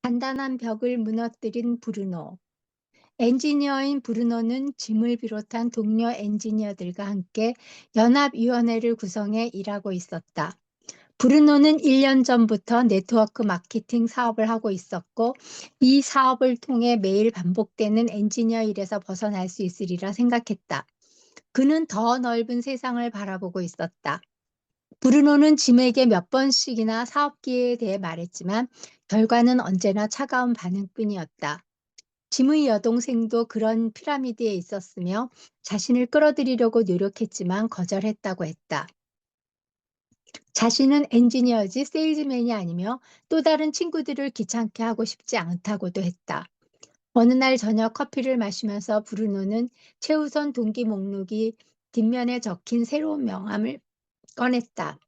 단단한 벽을 무너뜨린 브루노. 엔지니어인 브루노는 짐을 비롯한 동료 엔지니어들과 함께 연합위원회를 구성해 일하고 있었다. 브루노는 1년 전부터 네트워크 마케팅 사업을 하고 있었고, 이 사업을 통해 매일 반복되는 엔지니어 일에서 벗어날 수 있으리라 생각했다. 그는 더 넓은 세상을 바라보고 있었다. 브루노는 짐에게 몇 번씩이나 사업 기회에 대해 말했지만, 결과는 언제나 차가운 반응뿐이었다. 짐의 여동생도 그런 피라미드에 있었으며 자신을 끌어들이려고 노력했지만 거절했다고 했다. 자신은 엔지니어지 세일즈맨이 아니며 또 다른 친구들을 귀찮게 하고 싶지 않다고도 했다. 어느 날 저녁 커피를 마시면서 브루노는 최우선 동기 목록이 뒷면에 적힌 새로운 명함을 꺼냈다.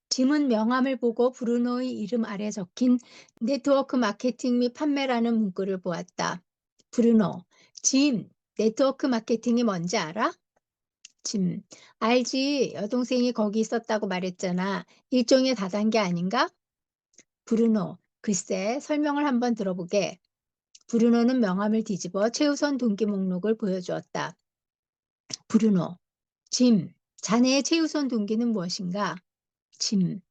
짐은 명함을 보고 브루노의 이름 아래 적힌 네트워크 마케팅 및 판매라는 문구를 보았다. 브루노, 짐, 네트워크 마케팅이 뭔지 알아? 짐, 알지. 여동생이 거기 있었다고 말했잖아. 일종의 다단계 아닌가? 브루노, 글쎄, 설명을 한번 들어보게. 브루노는 명함을 뒤집어 최우선 동기 목록을 보여주었다. 브루노, 짐, 자네의 최우선 동기는 무엇인가? 짐,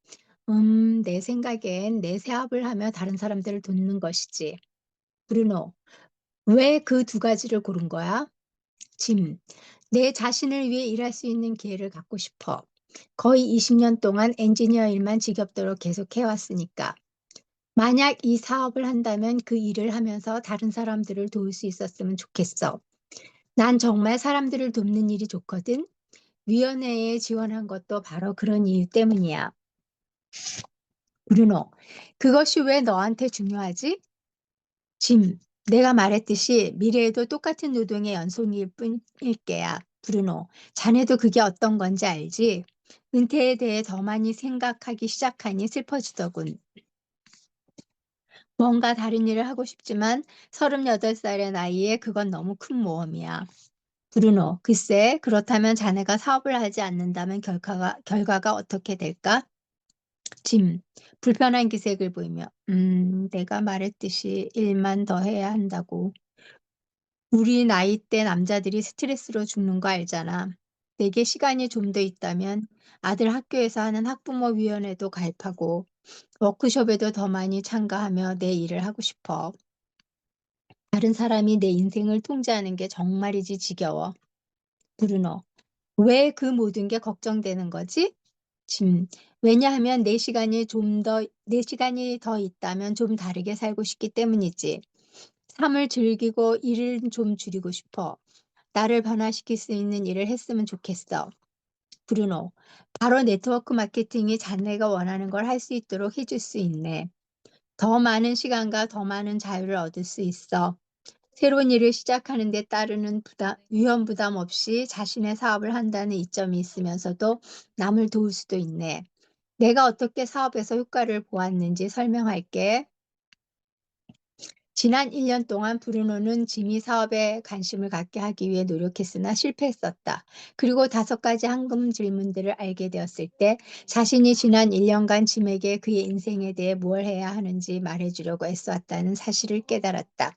내 생각엔 내 사업을 하며 다른 사람들을 돕는 것이지. 브루노, 왜 그 두 가지를 고른 거야? 짐, 내 자신을 위해 일할 수 있는 기회를 갖고 싶어. 거의 20년 동안 엔지니어 일만 지겹도록 계속 해왔으니까. 만약 이 사업을 한다면 그 일을 하면서 다른 사람들을 도울 수 있었으면 좋겠어. 난 정말 사람들을 돕는 일이 좋거든. 위원회에 지원한 것도 바로 그런 이유 때문이야. 브루노, 그것이 왜 너한테 중요하지? 짐, 내가 말했듯이 미래에도 똑같은 노동의 연속일 뿐일 게야. 브루노, 자네도 그게 어떤 건지 알지? 은퇴에 대해 더 많이 생각하기 시작하니 슬퍼지더군. 뭔가 다른 일을 하고 싶지만 38살의 나이에 그건 너무 큰 모험이야. 브루노, 글쎄, 그렇다면 자네가 사업을 하지 않는다면 결과가 어떻게 될까? 짐, 불편한 기색을 보이며, 내가 말했듯이 일만 더 해야 한다고. 우리 나이 때 남자들이 스트레스로 죽는 거 알잖아. 내게 시간이 좀 더 있다면 아들 학교에서 하는 학부모위원회도 가입하고 워크숍에도 더 많이 참가하며 내 일을 하고 싶어. 다른 사람이 내 인생을 통제하는 게 정말이지 지겨워. 브루노, 왜 그 모든 게 걱정되는 거지? 짐, 왜냐하면 내 시간이 더 있다면 좀 다르게 살고 싶기 때문이지. 삶을 즐기고 일을 좀 줄이고 싶어. 나를 변화시킬 수 있는 일을 했으면 좋겠어. 브루노, 바로 네트워크 마케팅이 자네가 원하는 걸 할 수 있도록 해줄 수 있네. 더 많은 시간과 더 많은 자유를 얻을 수 있어. 새로운 일을 시작하는 데 따르는 위험 부담 없이 자신의 사업을 한다는 이점이 있으면서도 남을 도울 수도 있네. 내가 어떻게 사업에서 효과를 보았는지 설명할게. 지난 1년 동안 브루노는 지미 사업에 관심을 갖게 하기 위해 노력했으나 실패했었다. 그리고 5가지 황금 질문들을 알게 되었을 때 자신이 지난 1년간 짐에게 그의 인생에 대해 뭘 해야 하는지 말해주려고 애써왔다는 사실을 깨달았다.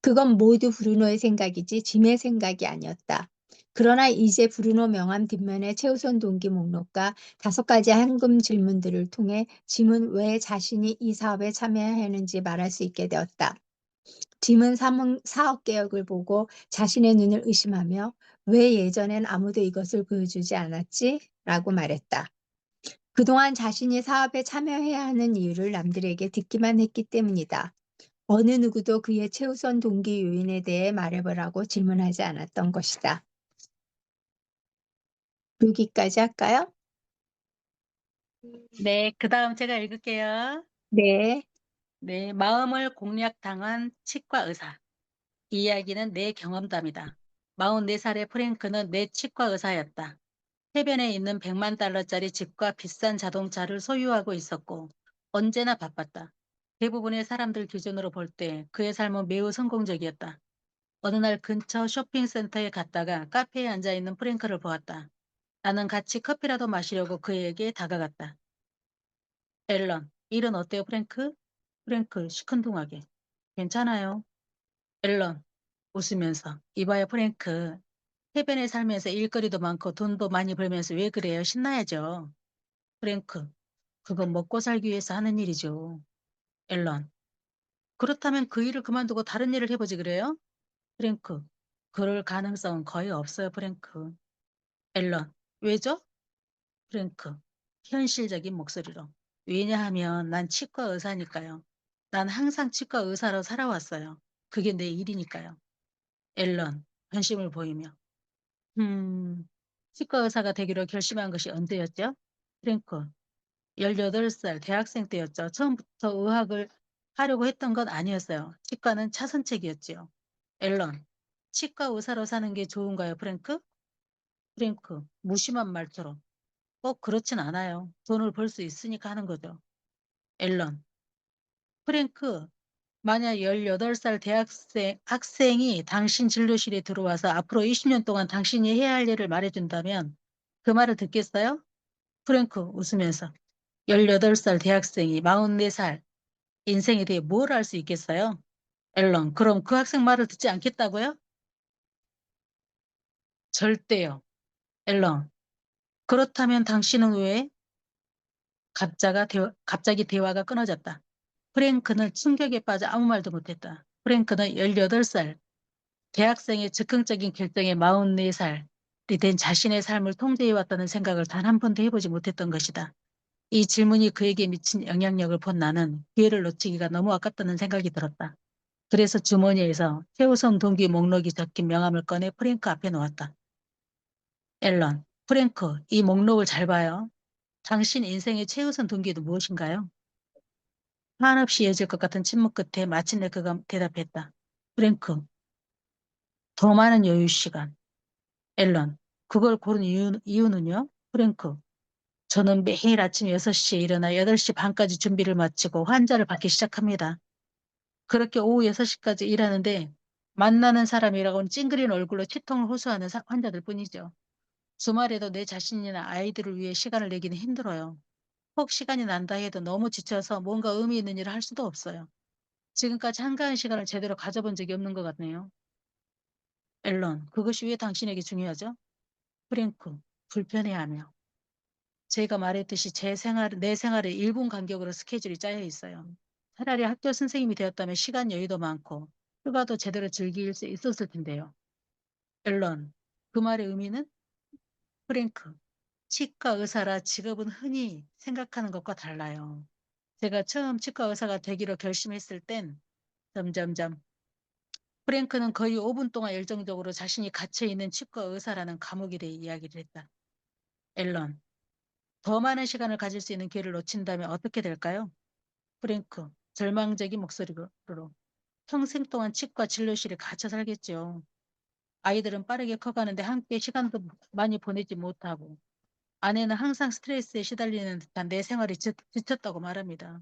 그건 모두 브루노의 생각이지 짐의 생각이 아니었다. 그러나 이제 브루노 명함 뒷면의 최우선 동기 목록과 5가지 황금 질문들을 통해 짐은 왜 자신이 이 사업에 참여해야 하는지 말할 수 있게 되었다. 짐은 사업 계획을 보고 자신의 눈을 의심하며 왜 예전엔 아무도 이것을 보여주지 않았지? 라고 말했다. 그동안 자신이 사업에 참여해야 하는 이유를 남들에게 듣기만 했기 때문이다. 어느 누구도 그의 최우선 동기 요인에 대해 말해보라고 질문하지 않았던 것이다. 여기까지 할까요? 네, 그다음 제가 읽을게요. 네. 네, 마음을 공략당한 치과 의사. 이 이야기는 내 경험담이다. 44살의 프랭크는 내 치과 의사였다. 해변에 있는 100만 달러짜리 집과 비싼 자동차를 소유하고 있었고 언제나 바빴다. 대부분의 사람들 기준으로 볼 때 그의 삶은 매우 성공적이었다. 어느 날 근처 쇼핑센터에 갔다가 카페에 앉아 있는 프랭크를 보았다. 나는 같이 커피라도 마시려고 그에게 다가갔다. 앨런, 일은 어때요, 프랭크? 프랭크 시큰둥하게. 괜찮아요. 앨런 웃으면서. 이봐요 프랭크. 해변에 살면서 일거리도 많고 돈도 많이 벌면서 왜 그래요? 신나야죠. 프랭크. 그건 먹고 살기 위해서 하는 일이죠. 앨런. 그렇다면 그 일을 그만두고 다른 일을 해 보지 그래요? 프랭크. 그럴 가능성은 거의 없어요 프랭크. 앨런. 왜죠? 프랭크. 현실적인 목소리로. 왜냐하면 난 치과 의사니까요. 난 항상 치과 의사로 살아왔어요. 그게 내 일이니까요. 앨런. 관심을 보이며. 음. 치과 의사가 되기로 결심한 것이 언제였죠? 프랭크. 18살 대학생 때였죠. 처음부터 의학을 하려고 했던 건 아니었어요. 치과는 차선책이었지요. 앨런. 치과 의사로 사는 게 좋은가요, 프랭크? 프랭크. 무심한 말투로. 꼭 그렇진 않아요. 돈을 벌 수 있으니까 하는 거죠. 앨런. 프랭크. 만약 18살 학생이 당신 진료실에 들어와서 앞으로 20년 동안 당신이 해야 할 일을 말해준다면 그 말을 듣겠어요? 프랭크 웃으면서. 18살 대학생이 44살 인생에 대해 뭘 알 수 있겠어요? 앨런. 그럼 그 학생 말을 듣지 않겠다고요? 절대요. 앨런. 그렇다면 당신은 왜 갑자기 대화가 끊어졌다. 프랭크는 충격에 빠져 아무 말도 못했다. 프랭크는 18살 대학생의 즉흥적인 결정에 44살이 된 자신의 삶을 통제해왔다는 생각을 단 한 번도 해보지 못했던 것이다. 이 질문이 그에게 미친 영향력을 본 나는 기회를 놓치기가 너무 아깝다는 생각이 들었다. 그래서 주머니에서 최우선 동기 목록이 적힌 명함을 꺼내 프랭크 앞에 놓았다. 앨런, 프랭크, 이 목록을 잘 봐요. 당신 인생의 최우선 동기는 무엇인가요? 한없이 이어질 것 같은 침묵 끝에 마침내 그가 대답했다. 프랭크, 더 많은 여유 시간. 앨런, 그걸 고른 이유는요? 프랭크, 저는 매일 아침 6시에 일어나 8시 반까지 준비를 마치고 환자를 받기 시작합니다. 그렇게 오후 6시까지 일하는데 만나는 사람이라고는 찡그린 얼굴로 치통을 호소하는 환자들 뿐이죠. 주말에도 내 자신이나 아이들을 위해 시간을 내기는 힘들어요. 혹 시간이 난다 해도 너무 지쳐서 뭔가 의미 있는 일을 할 수도 없어요. 지금까지 한가한 시간을 제대로 가져본 적이 없는 것 같네요. 앨런, 그것이 왜 당신에게 중요하죠? 프랭크, 불편해하며. 제가 말했듯이 내 생활에 1분 간격으로 스케줄이 짜여 있어요. 차라리 학교 선생님이 되었다면 시간 여유도 많고 휴가도 제대로 즐길 수 있었을 텐데요. 앨런, 그 말의 의미는? 프랭크, 치과 의사라 직업은 흔히 생각하는 것과 달라요. 제가 처음 치과 의사가 되기로 결심했을 땐 점점점 프랭크는 거의 5분 동안 열정적으로 자신이 갇혀 있는 치과 의사라는 감옥에 대해 이야기를 했다. 앨런, 더 많은 시간을 가질 수 있는 기회를 놓친다면 어떻게 될까요? 프랭크, 절망적인 목소리로 평생 동안 치과 진료실에 갇혀 살겠죠. 아이들은 빠르게 커가는데 함께 시간도 많이 보내지 못하고 아내는 항상 스트레스에 시달리는 듯한 내 생활이 지쳤다고 말합니다.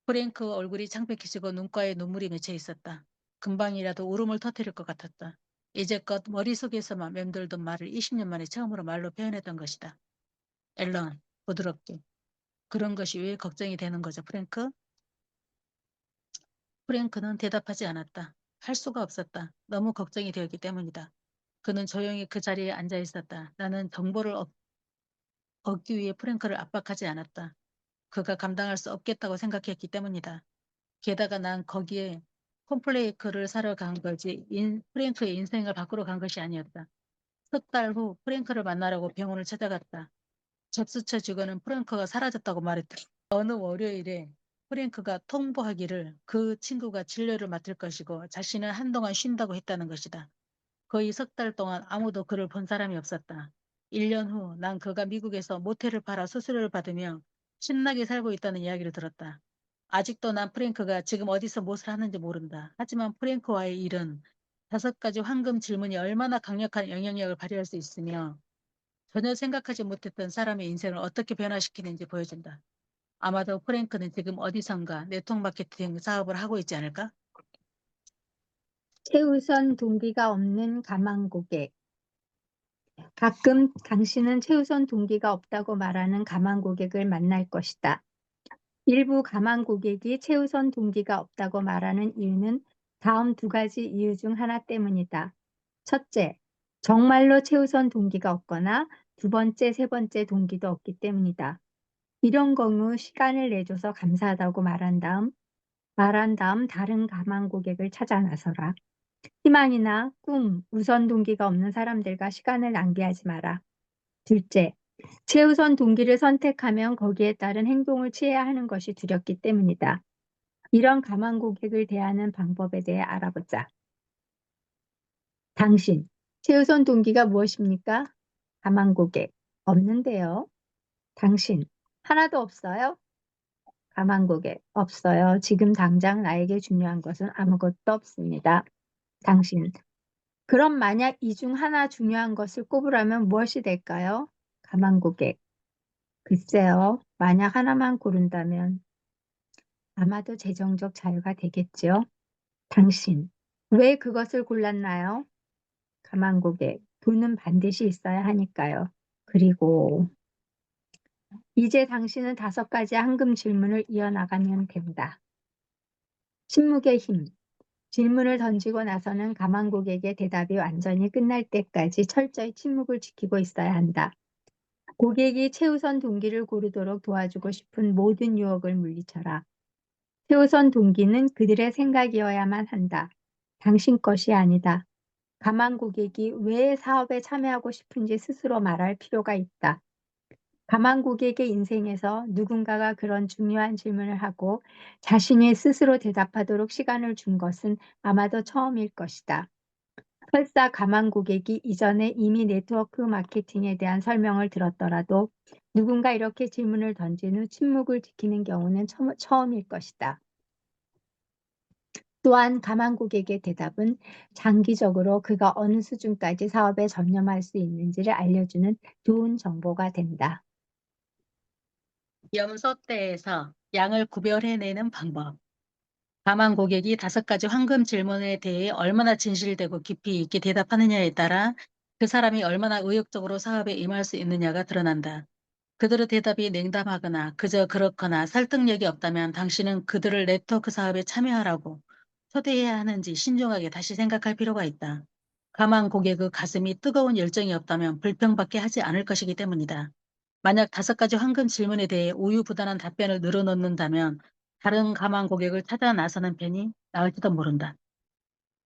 프랭크 얼굴이 창백해지고 눈가에 눈물이 맺혀 있었다. 금방이라도 울음을 터뜨릴 것 같았다. 이제껏 머릿속에서만 맴돌던 말을 20년 만에 처음으로 말로 표현했던 것이다. 앨런, 부드럽게. 그런 것이 왜 걱정이 되는 거죠, 프랭크? 프랭크는 대답하지 않았다. 할 수가 없었다. 너무 걱정이 되었기 때문이다. 그는 조용히 그 자리에 앉아 있었다. 나는 정보를 얻기 위해 프랭크를 압박하지 않았다. 그가 감당할 수 없겠다고 생각했기 때문이다. 게다가 난 거기에 콤플레이크를 사러 간 거지 프랭크의 인생을 바꾸러 간 것이 아니었다. 석 달 후 프랭크를 만나려고 병원을 찾아갔다. 접수처 직원은 프랭크가 사라졌다고 말했다. 어느 월요일에 프랭크가 통보하기를 그 친구가 진료를 맡을 것이고 자신은 한동안 쉰다고 했다는 것이다. 거의 석 달 동안 아무도 그를 본 사람이 없었다. 1년 후 난 그가 미국에서 모텔을 팔아 수수료를 받으며 신나게 살고 있다는 이야기를 들었다. 아직도 난 프랭크가 지금 어디서 무엇을 하는지 모른다. 하지만 프랭크와의 일은 5가지 황금 질문이 얼마나 강력한 영향력을 발휘할 수 있으며 전혀 생각하지 못했던 사람의 인생을 어떻게 변화시키는지 보여준다. 아마도 프랭크는 지금 어디선가 네트워크 마케팅 사업을 하고 있지 않을까? 최우선 동기가 없는 가망 고객. 가끔 당신은 최우선 동기가 없다고 말하는 가망 고객을 만날 것이다. 일부 가망 고객이 최우선 동기가 없다고 말하는 이유는 다음 두 가지 이유 중 하나 때문이다. 첫째, 정말로 최우선 동기가 없거나 두 번째, 세 번째 동기도 없기 때문이다. 이런 경우 시간을 내줘서 감사하다고 말한 다음 다른 가망 고객을 찾아 나서라. 희망이나 꿈, 우선 동기가 없는 사람들과 시간을 낭비하지 마라. 둘째, 최우선 동기를 선택하면 거기에 따른 행동을 취해야 하는 것이 두렵기 때문이다. 이런 가망 고객을 대하는 방법에 대해 알아보자. 당신, 최우선 동기가 무엇입니까? 가망 고객, 없는데요. 당신, 하나도 없어요? 가망 고객, 없어요. 지금 당장 나에게 중요한 것은 아무것도 없습니다. 당신, 그럼 만약 이 중 하나 중요한 것을 꼽으라면 무엇이 될까요? 가망 고객, 글쎄요. 만약 하나만 고른다면 아마도 재정적 자유가 되겠지요. 당신, 왜 그것을 골랐나요? 가망 고객, 돈은 반드시 있어야 하니까요. 그리고 이제 당신은 5가지 황금 질문을 이어나가면 된다. 침묵의 힘. 질문을 던지고 나서는 가망 고객의 대답이 완전히 끝날 때까지 철저히 침묵을 지키고 있어야 한다. 고객이 최우선 동기를 고르도록 도와주고 싶은 모든 유혹을 물리쳐라. 최우선 동기는 그들의 생각이어야만 한다. 당신 것이 아니다. 가망 고객이 왜 사업에 참여하고 싶은지 스스로 말할 필요가 있다. 가망 고객의 인생에서 누군가가 그런 중요한 질문을 하고 자신이 스스로 대답하도록 시간을 준 것은 아마도 처음일 것이다. 설사 가망 고객이 이전에 이미 네트워크 마케팅에 대한 설명을 들었더라도 누군가 이렇게 질문을 던진 후 침묵을 지키는 경우는 처음일 것이다. 또한 가망 고객의 대답은 장기적으로 그가 어느 수준까지 사업에 전념할 수 있는지를 알려주는 좋은 정보가 된다. 염소대에서 양을 구별해내는 방법. 다만 고객이 5가지 황금 질문에 대해 얼마나 진실되고 깊이 있게 대답하느냐에 따라 그 사람이 얼마나 의욕적으로 사업에 임할 수 있느냐가 드러난다. 그들의 대답이 냉담하거나 그저 그렇거나 설득력이 없다면 당신은 그들을 네트워크 사업에 참여하라고 초대해야 하는지 신중하게 다시 생각할 필요가 있다. 가만 고객의 가슴이 뜨거운 열정이 없다면 불평받게 하지 않을 것이기 때문이다. 만약 5가지 황금 질문에 대해 우유부단한 답변을 늘어놓는다면 다른 가만 고객을 찾아 나서는 편이 나을지도 모른다.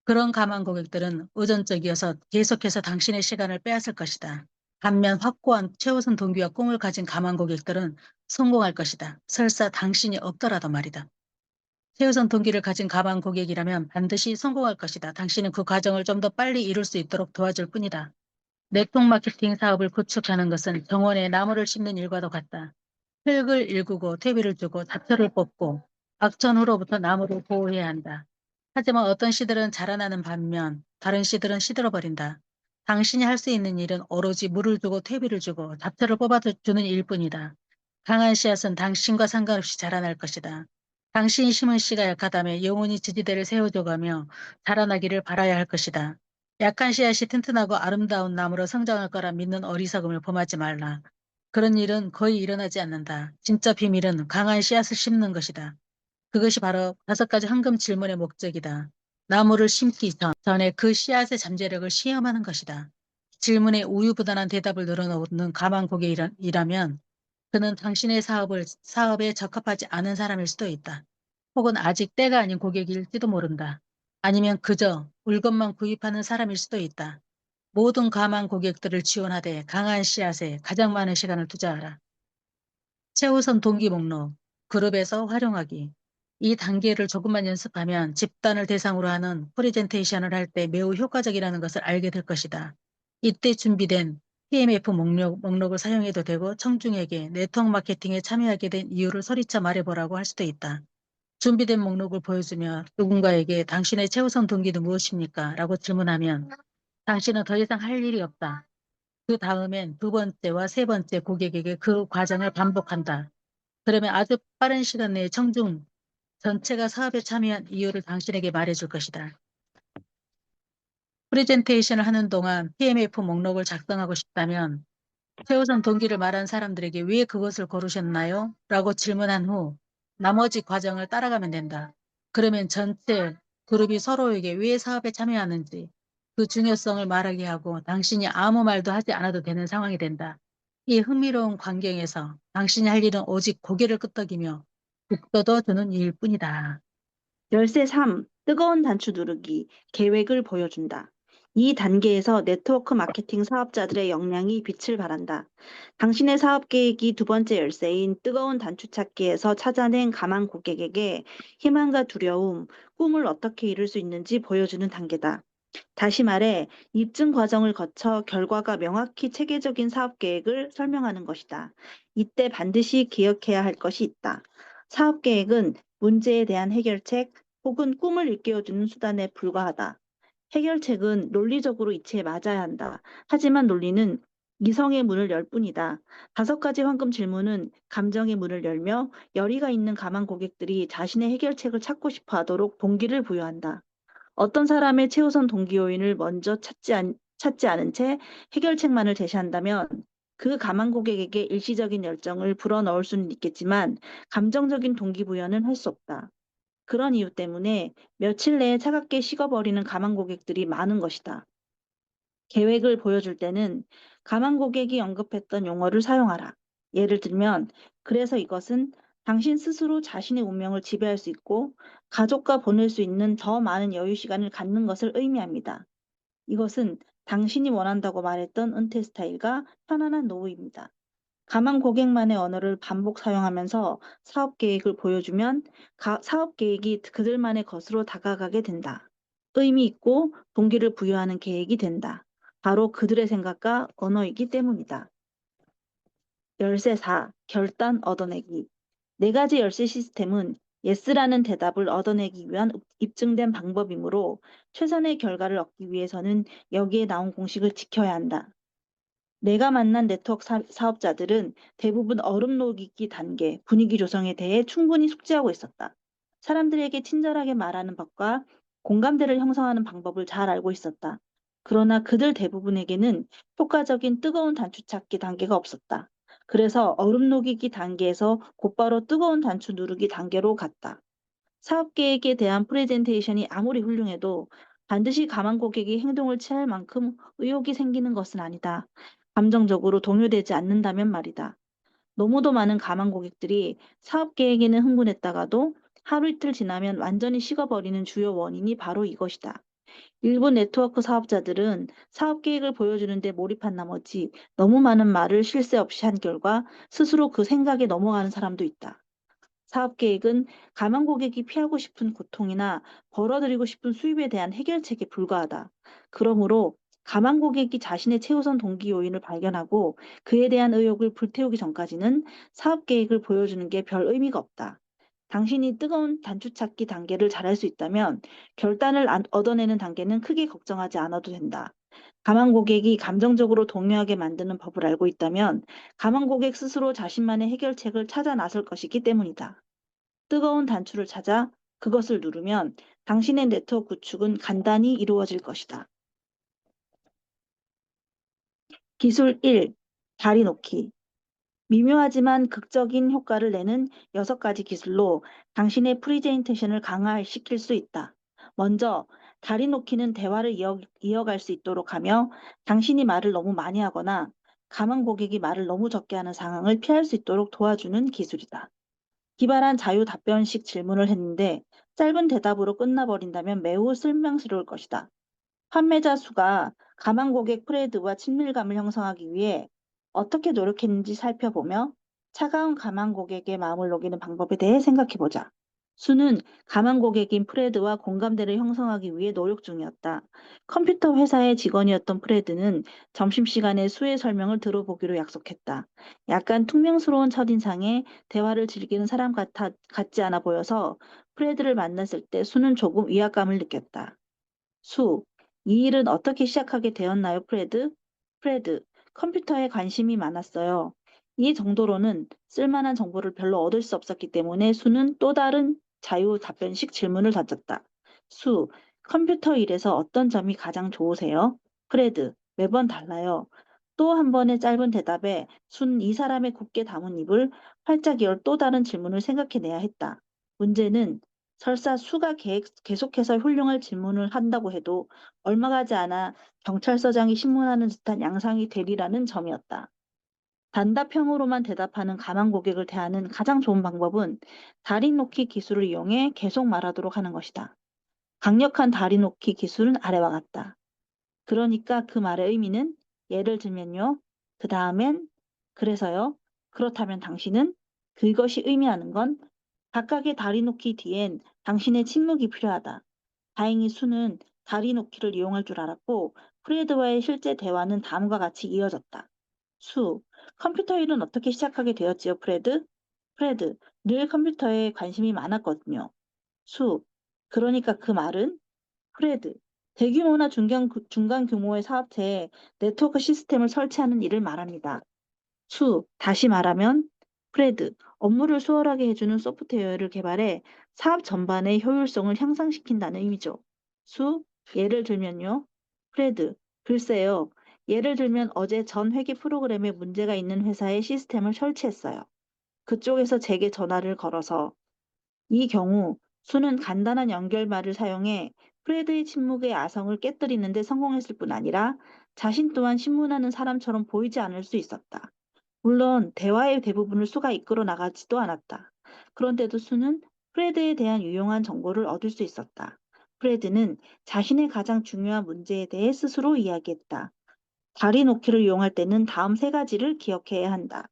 그런 가만 고객들은 의존적이어서 계속해서 당신의 시간을 빼앗을 것이다. 반면 확고한 최우선 동기와 꿈을 가진 가만 고객들은 성공할 것이다. 설사 당신이 없더라도 말이다. 최우선 동기를 가진 가만 고객이라면 반드시 성공할 것이다. 당신은 그 과정을 좀 더 빨리 이룰 수 있도록 도와줄 뿐이다. 네트워크 마케팅 사업을 구축하는 것은 정원에 나무를 심는 일과도 같다. 흙을 일구고 퇴비를 주고 잡초를 뽑고 악천 후로부터 나무를 보호해야 한다. 하지만 어떤 씨들은 자라나는 반면 다른 씨들은 시들어버린다. 당신이 할 수 있는 일은 오로지 물을 주고 퇴비를 주고 잡초를 뽑아주는 일뿐이다. 강한 씨앗은 당신과 상관없이 자라날 것이다. 당신이 심은 씨가 약하다며 영원히 지지대를 세워줘가며 자라나기를 바라야 할 것이다. 약한 씨앗이 튼튼하고 아름다운 나무로 성장할 거라 믿는 어리석음을 범하지 말라. 그런 일은 거의 일어나지 않는다. 진짜 비밀은 강한 씨앗을 심는 것이다. 그것이 바로 5가지 황금 질문의 목적이다. 나무를 심기 전에 그 씨앗의 잠재력을 시험하는 것이다. 질문에 우유부단한 대답을 늘어놓는 가만 고객이라면 그는 당신의 사업에 적합하지 않은 사람일 수도 있다. 혹은 아직 때가 아닌 고객일지도 모른다. 아니면 그저 물건만 구입하는 사람일 수도 있다. 모든 가만 고객들을 지원하되 강한 씨앗에 가장 많은 시간을 투자하라. 최우선 동기 목록, 그룹에서 활용하기. 이 단계를 조금만 연습하면 집단을 대상으로 하는 프레젠테이션을 할 때 매우 효과적이라는 것을 알게 될 것이다. 이때 준비된 PMF 목록을 사용해도 되고 청중에게 네트워크 마케팅에 참여하게 된 이유를 소리쳐 말해보라고 할 수도 있다. 준비된 목록을 보여주며 누군가에게 당신의 최우선 동기는 무엇입니까? 라고 질문하면 당신은 더 이상 할 일이 없다. 그 다음엔 2번째와 3번째 고객에게 그 과정을 반복한다. 그러면 아주 빠른 시간 내에 청중 전체가 사업에 참여한 이유를 당신에게 말해줄 것이다. 프레젠테이션을 하는 동안 PMF 목록을 작성하고 싶다면 최우선 동기를 말한 사람들에게 왜 그것을 고르셨나요? 라고 질문한 후 나머지 과정을 따라가면 된다. 그러면 전체 그룹이 서로에게 왜 사업에 참여하는지 그 중요성을 말하게 하고 당신이 아무 말도 하지 않아도 되는 상황이 된다. 이 흥미로운 광경에서 당신이 할 일은 오직 고개를 끄덕이며 북돋워 주는 일일 뿐이다. 열쇠 3. 뜨거운 단추 누르기. 계획을 보여준다. 이 단계에서 네트워크 마케팅 사업자들의 역량이 빛을 발한다. 당신의 사업 계획이 두 번째 열쇠인 뜨거운 단추 찾기에서 찾아낸 가망 고객에게 희망과 두려움, 꿈을 어떻게 이룰 수 있는지 보여주는 단계다. 다시 말해, 입증 과정을 거쳐 결과가 명확히 체계적인 사업 계획을 설명하는 것이다. 이때 반드시 기억해야 할 것이 있다. 사업 계획은 문제에 대한 해결책 혹은 꿈을 일깨워주는 수단에 불과하다. 해결책은 논리적으로 이치에 맞아야 한다. 하지만 논리는 이성의 문을 열 뿐이다. 5가지 황금 질문은 감정의 문을 열며 열의가 있는 가망 고객들이 자신의 해결책을 찾고 싶어 하도록 동기를 부여한다. 어떤 사람의 최우선 동기 요인을 먼저 찾지 않은 채 해결책만을 제시한다면 그 가망 고객에게 일시적인 열정을 불어넣을 수는 있겠지만 감정적인 동기부여는 할 수 없다. 그런 이유 때문에 며칠 내에 차갑게 식어버리는 가망 고객들이 많은 것이다. 계획을 보여줄 때는 가망 고객이 언급했던 용어를 사용하라. 예를 들면, 그래서 이것은 당신 스스로 자신의 운명을 지배할 수 있고 가족과 보낼 수 있는 더 많은 여유 시간을 갖는 것을 의미합니다. 이것은 당신이 원한다고 말했던 은퇴 스타일과 편안한 노후입니다. 가망 고객만의 언어를 반복 사용하면서 사업 계획을 보여주면 사업 계획이 그들만의 것으로 다가가게 된다. 의미 있고 동기를 부여하는 계획이 된다. 바로 그들의 생각과 언어이기 때문이다. 열쇠 4. 결단 얻어내기. 4가지 열쇠 시스템은 예스라는 대답을 얻어내기 위한 입증된 방법이므로 최선의 결과를 얻기 위해서는 여기에 나온 공식을 지켜야 한다. 내가 만난 네트워크 사업자들은 대부분 얼음 녹이기 단계, 분위기 조성에 대해 충분히 숙지하고 있었다. 사람들에게 친절하게 말하는 법과 공감대를 형성하는 방법을 잘 알고 있었다. 그러나 그들 대부분에게는 효과적인 뜨거운 단추 찾기 단계가 없었다. 그래서 얼음 녹이기 단계에서 곧바로 뜨거운 단추 누르기 단계로 갔다. 사업 계획에 대한 프레젠테이션이 아무리 훌륭해도 반드시 가망 고객이 행동을 취할 만큼 의욕이 생기는 것은 아니다. 감정적으로 동요되지 않는다면 말이다. 너무도 많은 가망 고객들이 사업 계획에는 흥분했다가도 하루 이틀 지나면 완전히 식어버리는 주요 원인이 바로 이것이다. 일부 네트워크 사업자들은 사업 계획을 보여주는데 몰입한 나머지 너무 많은 말을 쉴 새 없이 한 결과 스스로 그 생각에 넘어가는 사람도 있다. 사업 계획은 가망 고객이 피하고 싶은 고통이나 벌어들이고 싶은 수입에 대한 해결책에 불과하다. 그러므로 가망 고객이 자신의 최우선 동기 요인을 발견하고 그에 대한 의욕을 불태우기 전까지는 사업 계획을 보여주는 게 별 의미가 없다. 당신이 뜨거운 단추 찾기 단계를 잘할 수 있다면 결단을 얻어내는 단계는 크게 걱정하지 않아도 된다. 가망 고객이 감정적으로 동요하게 만드는 법을 알고 있다면 가망 고객 스스로 자신만의 해결책을 찾아 나설 것이기 때문이다. 뜨거운 단추를 찾아 그것을 누르면 당신의 네트워크 구축은 간단히 이루어질 것이다. 기술 1. 다리 놓기. 미묘하지만 극적인 효과를 내는 6가지 기술로 당신의 프리젠테이션을 강화시킬 수 있다. 먼저, 다리 놓기는 대화를 이어갈 수 있도록 하며 당신이 말을 너무 많이 하거나 가망 고객이 말을 너무 적게 하는 상황을 피할 수 있도록 도와주는 기술이다. 기발한 자유 답변식 질문을 했는데 짧은 대답으로 끝나버린다면 매우 실망스러울 것이다. 판매자 수가 가망 고객 프레드와 친밀감을 형성하기 위해 어떻게 노력했는지 살펴보며 차가운 가망 고객의 마음을 녹이는 방법에 대해 생각해보자. 수는 가망 고객인 프레드와 공감대를 형성하기 위해 노력 중이었다. 컴퓨터 회사의 직원이었던 프레드는 점심시간에 수의 설명을 들어보기로 약속했다. 약간 퉁명스러운 첫인상에 대화를 즐기는 사람 같지 않아 보여서 프레드를 만났을 때 수는 조금 위압감을 느꼈다. 수, 이 일은 어떻게 시작하게 되었나요, 프레드? 프레드, 컴퓨터에 관심이 많았어요. 이 정도로는 쓸만한 정보를 별로 얻을 수 없었기 때문에 수는 또 다른 자유 답변식 질문을 던졌다. 수, 컴퓨터 일에서 어떤 점이 가장 좋으세요? 프레드, 매번 달라요. 또 한 번의 짧은 대답에 순 이 사람의 굳게 담은 입을 활짝 열 또 다른 질문을 생각해내야 했다. 문제는 설사 수가 계속해서 훌륭할 질문을 한다고 해도 얼마 가지 않아 경찰서장이 신문하는 듯한 양상이 되리라는 점이었다. 단답형으로만 대답하는 가만 고객을 대하는 가장 좋은 방법은 다리 놓기 기술을 이용해 계속 말하도록 하는 것이다. 강력한 다리 놓기 기술은 아래와 같다. 그러니까 그 말의 의미는 예를 들면요. 그 다음엔 그래서요. 그렇다면 당신은 그것이 의미하는 건 각각의 다리 놓기 뒤엔 당신의 침묵이 필요하다. 다행히 수는 다리 놓기를 이용할 줄 알았고 프레드와의 실제 대화는 다음과 같이 이어졌다. 수, 컴퓨터 일은 어떻게 시작하게 되었지요, 프레드? 프레드, 늘 컴퓨터에 관심이 많았거든요. 수, 그러니까 그 말은 프레드, 대규모나 중간 규모의 사업체에 네트워크 시스템을 설치하는 일을 말합니다. 수, 다시 말하면 프레드, 업무를 수월하게 해주는 소프트웨어를 개발해 사업 전반의 효율성을 향상시킨다는 의미죠. 수, 예를 들면요. 프레드, 글쎄요. 예를 들면 어제 전 회계 프로그램에 문제가 있는 회사의 시스템을 설치했어요. 그쪽에서 제게 전화를 걸어서 이 경우 수는 간단한 연결말을 사용해 프레드의 침묵의 아성을 깨뜨리는 데 성공했을 뿐 아니라 자신 또한 신문하는 사람처럼 보이지 않을 수 있었다. 물론 대화의 대부분을 수가 이끌어 나가지도 않았다. 그런데도 수는 프레드에 대한 유용한 정보를 얻을 수 있었다. 프레드는 자신의 가장 중요한 문제에 대해 스스로 이야기했다. 다리 놓기를 이용할 때는 다음 세 가지를 기억해야 한다.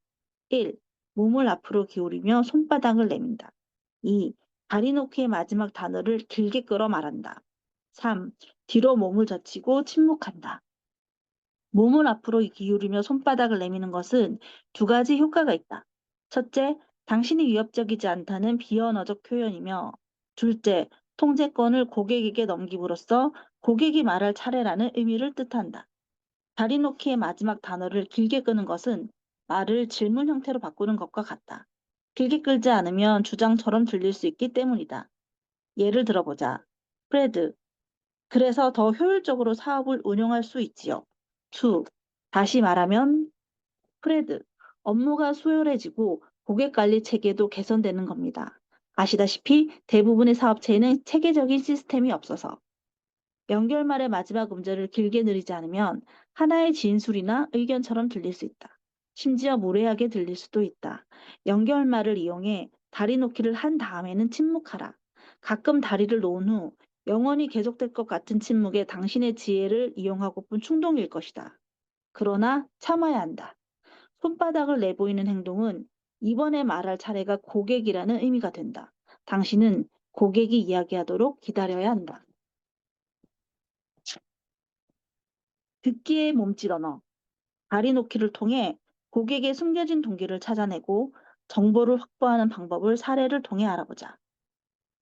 1. 몸을 앞으로 기울이며 손바닥을 내민다. 2. 다리 놓기의 마지막 단어를 길게 끌어 말한다. 3. 뒤로 몸을 젖히고 침묵한다. 몸을 앞으로 기울이며 손바닥을 내미는 것은 두 가지 효과가 있다. 첫째, 당신이 위협적이지 않다는 비언어적 표현이며, 둘째, 통제권을 고객에게 넘김으로써 고객이 말할 차례라는 의미를 뜻한다. 다리 놓기의 마지막 단어를 길게 끄는 것은 말을 질문 형태로 바꾸는 것과 같다. 길게 끌지 않으면 주장처럼 들릴 수 있기 때문이다. 예를 들어보자. 프레드, 그래서 더 효율적으로 사업을 운영할 수 있지요. 2. 다시 말하면 프레드, 업무가 수월해지고 고객 관리 체계도 개선되는 겁니다. 아시다시피 대부분의 사업체에는 체계적인 시스템이 없어서 연결말의 마지막 음절을 길게 느리지 않으면 하나의 진술이나 의견처럼 들릴 수 있다. 심지어 무례하게 들릴 수도 있다. 연결말을 이용해 다리 놓기를 한 다음에는 침묵하라. 가끔 다리를 놓은 후 영원히 계속될 것 같은 침묵에 당신의 지혜를 이용하고픈 충동일 것이다. 그러나 참아야 한다. 손바닥을 내보이는 행동은 이번에 말할 차례가 고객이라는 의미가 된다. 당신은 고객이 이야기하도록 기다려야 한다. 듣기의 몸짓 언어. 다리 놓기를 통해 고객의 숨겨진 동기를 찾아내고 정보를 확보하는 방법을 사례를 통해 알아보자.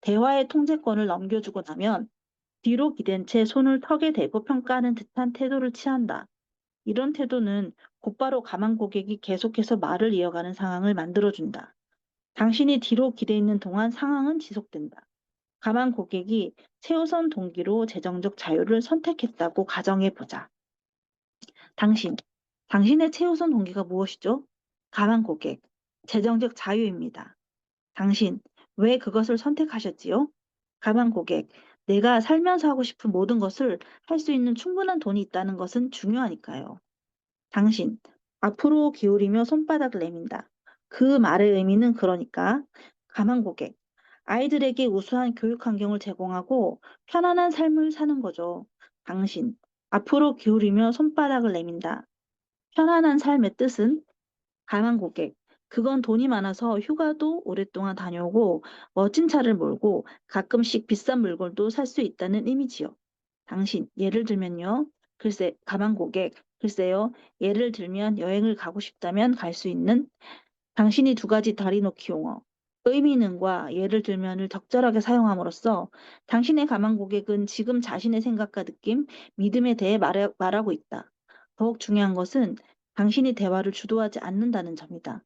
대화의 통제권을 넘겨주고 나면 뒤로 기댄 채 손을 턱에 대고 평가하는 듯한 태도를 취한다. 이런 태도는 곧바로 가만 고객이 계속해서 말을 이어가는 상황을 만들어준다. 당신이 뒤로 기대 있는 동안 상황은 지속된다. 가만 고객이 최우선 동기로 재정적 자유를 선택했다고 가정해 보자. 당신, 당신의 최우선 동기가 무엇이죠? 가만 고객, 재정적 자유입니다. 당신, 왜 그것을 선택하셨지요? 가만 고객, 내가 살면서 하고 싶은 모든 것을 할 수 있는 충분한 돈이 있다는 것은 중요하니까요. 당신, 앞으로 기울이며 손바닥을 내민다. 그 말의 의미는 그러니까 가만 고객, 아이들에게 우수한 교육 환경을 제공하고 편안한 삶을 사는 거죠. 당신, 앞으로 기울이며 손바닥을 내민다. 편안한 삶의 뜻은 가만 고객. 그건 돈이 많아서 휴가도 오랫동안 다녀오고 멋진 차를 몰고 가끔씩 비싼 물건도 살 수 있다는 의미지요. 당신, 예를 들면요. 글쎄, 가만 고객. 글쎄요. 예를 들면 여행을 가고 싶다면 갈 수 있는 당신이 두 가지 다리 놓기 용어. 의미는과 예를 들면을 적절하게 사용함으로써 당신의 가만 고객은 지금 자신의 생각과 느낌, 믿음에 대해 말하고 있다. 더욱 중요한 것은 당신이 대화를 주도하지 않는다는 점이다.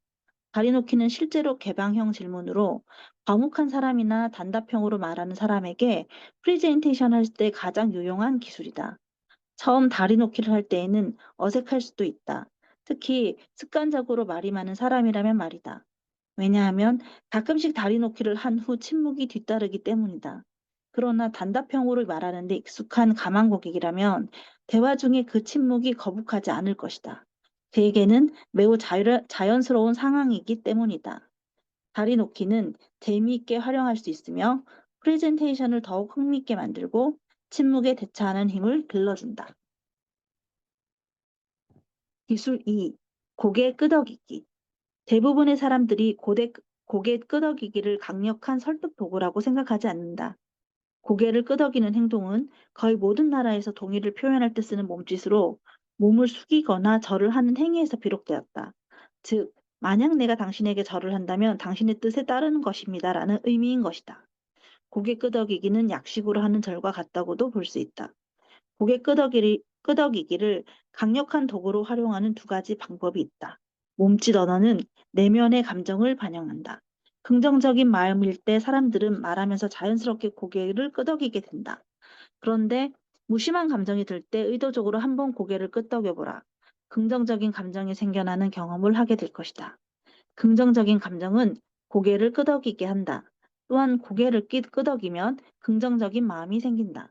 다리 놓기는 실제로 개방형 질문으로 과묵한 사람이나 단답형으로 말하는 사람에게 프리젠테이션 할 때 가장 유용한 기술이다. 처음 다리 놓기를 할 때에는 어색할 수도 있다. 특히 습관적으로 말이 많은 사람이라면 말이다. 왜냐하면 가끔씩 다리 놓기를 한 후 침묵이 뒤따르기 때문이다. 그러나 단답형으로 말하는데 익숙한 가만 고객이라면 대화 중에 그 침묵이 거북하지 않을 것이다. 그에게는 매우 자연스러운 상황이기 때문이다. 다리 놓기는 재미있게 활용할 수 있으며 프레젠테이션을 더욱 흥미있게 만들고 침묵에 대처하는 힘을 길러준다. 기술 2. 고개 끄덕이기. 대부분의 사람들이 고개 끄덕이기를 강력한 설득 도구라고 생각하지 않는다. 고개를 끄덕이는 행동은 거의 모든 나라에서 동의를 표현할 때 쓰는 몸짓으로 몸을 숙이거나 절을 하는 행위에서 비롯되었다. 즉, 만약 내가 당신에게 절을 한다면 당신의 뜻에 따르는 것입니다라는 의미인 것이다. 고개 끄덕이기는 약식으로 하는 절과 같다고도 볼 수 있다. 끄덕이기를 강력한 도구로 활용하는 두 가지 방법이 있다. 몸짓 언어는 내면의 감정을 반영한다. 긍정적인 마음일 때 사람들은 말하면서 자연스럽게 고개를 끄덕이게 된다. 그런데 무심한 감정이 들 때 의도적으로 한번 고개를 끄덕여 보라. 긍정적인 감정이 생겨나는 경험을 하게 될 것이다. 긍정적인 감정은 고개를 끄덕이게 한다. 또한 고개를 끄덕이면 긍정적인 마음이 생긴다.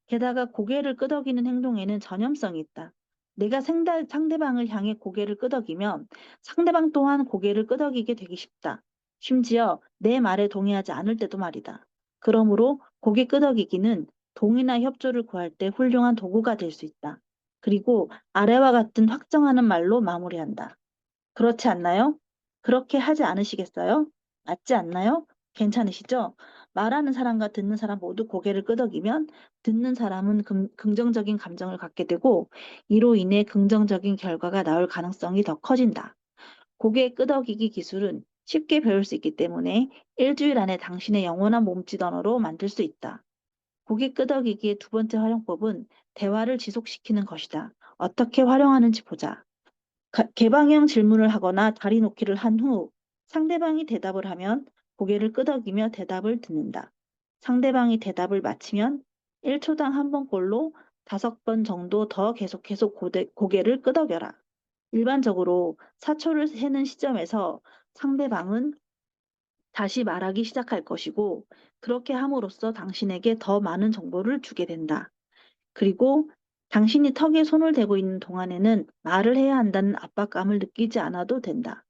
게다가 고개를 끄덕이는 행동에는 전염성이 있다. 내가 상대방을 향해 고개를 끄덕이면 상대방 또한 고개를 끄덕이게 되기 쉽다. 심지어 내 말에 동의하지 않을 때도 말이다. 그러므로 고개 끄덕이기는 동의나 협조를 구할 때 훌륭한 도구가 될 수 있다. 그리고 아래와 같은 확정하는 말로 마무리한다. 그렇지 않나요? 그렇게 하지 않으시겠어요? 맞지 않나요? 괜찮으시죠? 말하는 사람과 듣는 사람 모두 고개를 끄덕이면 듣는 사람은 긍정적인 감정을 갖게 되고 이로 인해 긍정적인 결과가 나올 가능성이 더 커진다. 고개 끄덕이기 기술은 쉽게 배울 수 있기 때문에 일주일 안에 당신의 영원한 몸짓 언어로 만들 수 있다. 고개 끄덕이기의 두 번째 활용법은 대화를 지속시키는 것이다. 어떻게 활용하는지 보자. 개방형 질문을 하거나 다리 놓기를 한 후 상대방이 대답을 하면 고개를 끄덕이며 대답을 듣는다. 상대방이 대답을 마치면 1초당 한 번꼴로 5번 정도 더 계속해서 고개를 끄덕여라. 일반적으로 4초를 세는 시점에서 상대방은 다시 말하기 시작할 것이고, 그렇게 함으로써 당신에게 더 많은 정보를 주게 된다. 그리고 당신이 턱에 손을 대고 있는 동안에는 말을 해야 한다는 압박감을 느끼지 않아도 된다.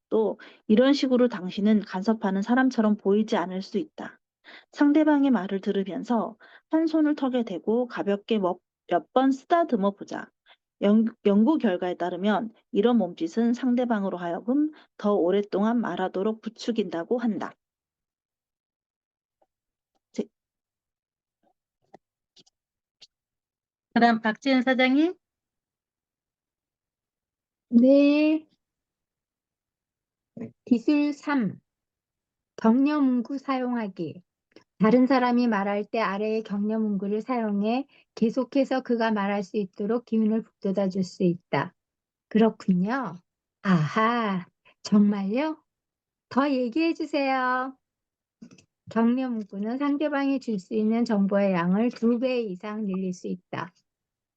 또 이런 식으로 당신은 간섭하는 사람처럼 보이지 않을 수 있다. 상대방의 말을 들으면서 한 손을 턱에 대고 가볍게 몇 번 쓰다듬어 보자. 연구 결과에 따르면 이런 몸짓은 상대방으로 하여금 더 오랫동안 말하도록 부추긴다고 한다. 제- 그다음 박지은 사장님. 네. 기술 3. 격려 문구 사용하기. 다른 사람이 말할 때 아래의 격려 문구를 사용해 계속해서 그가 말할 수 있도록 기운을 북돋아 줄 수 있다. 그렇군요. 아하, 정말요? 더 얘기해 주세요. 격려 문구는 상대방이 줄 수 있는 정보의 양을 2배 이상 늘릴 수 있다.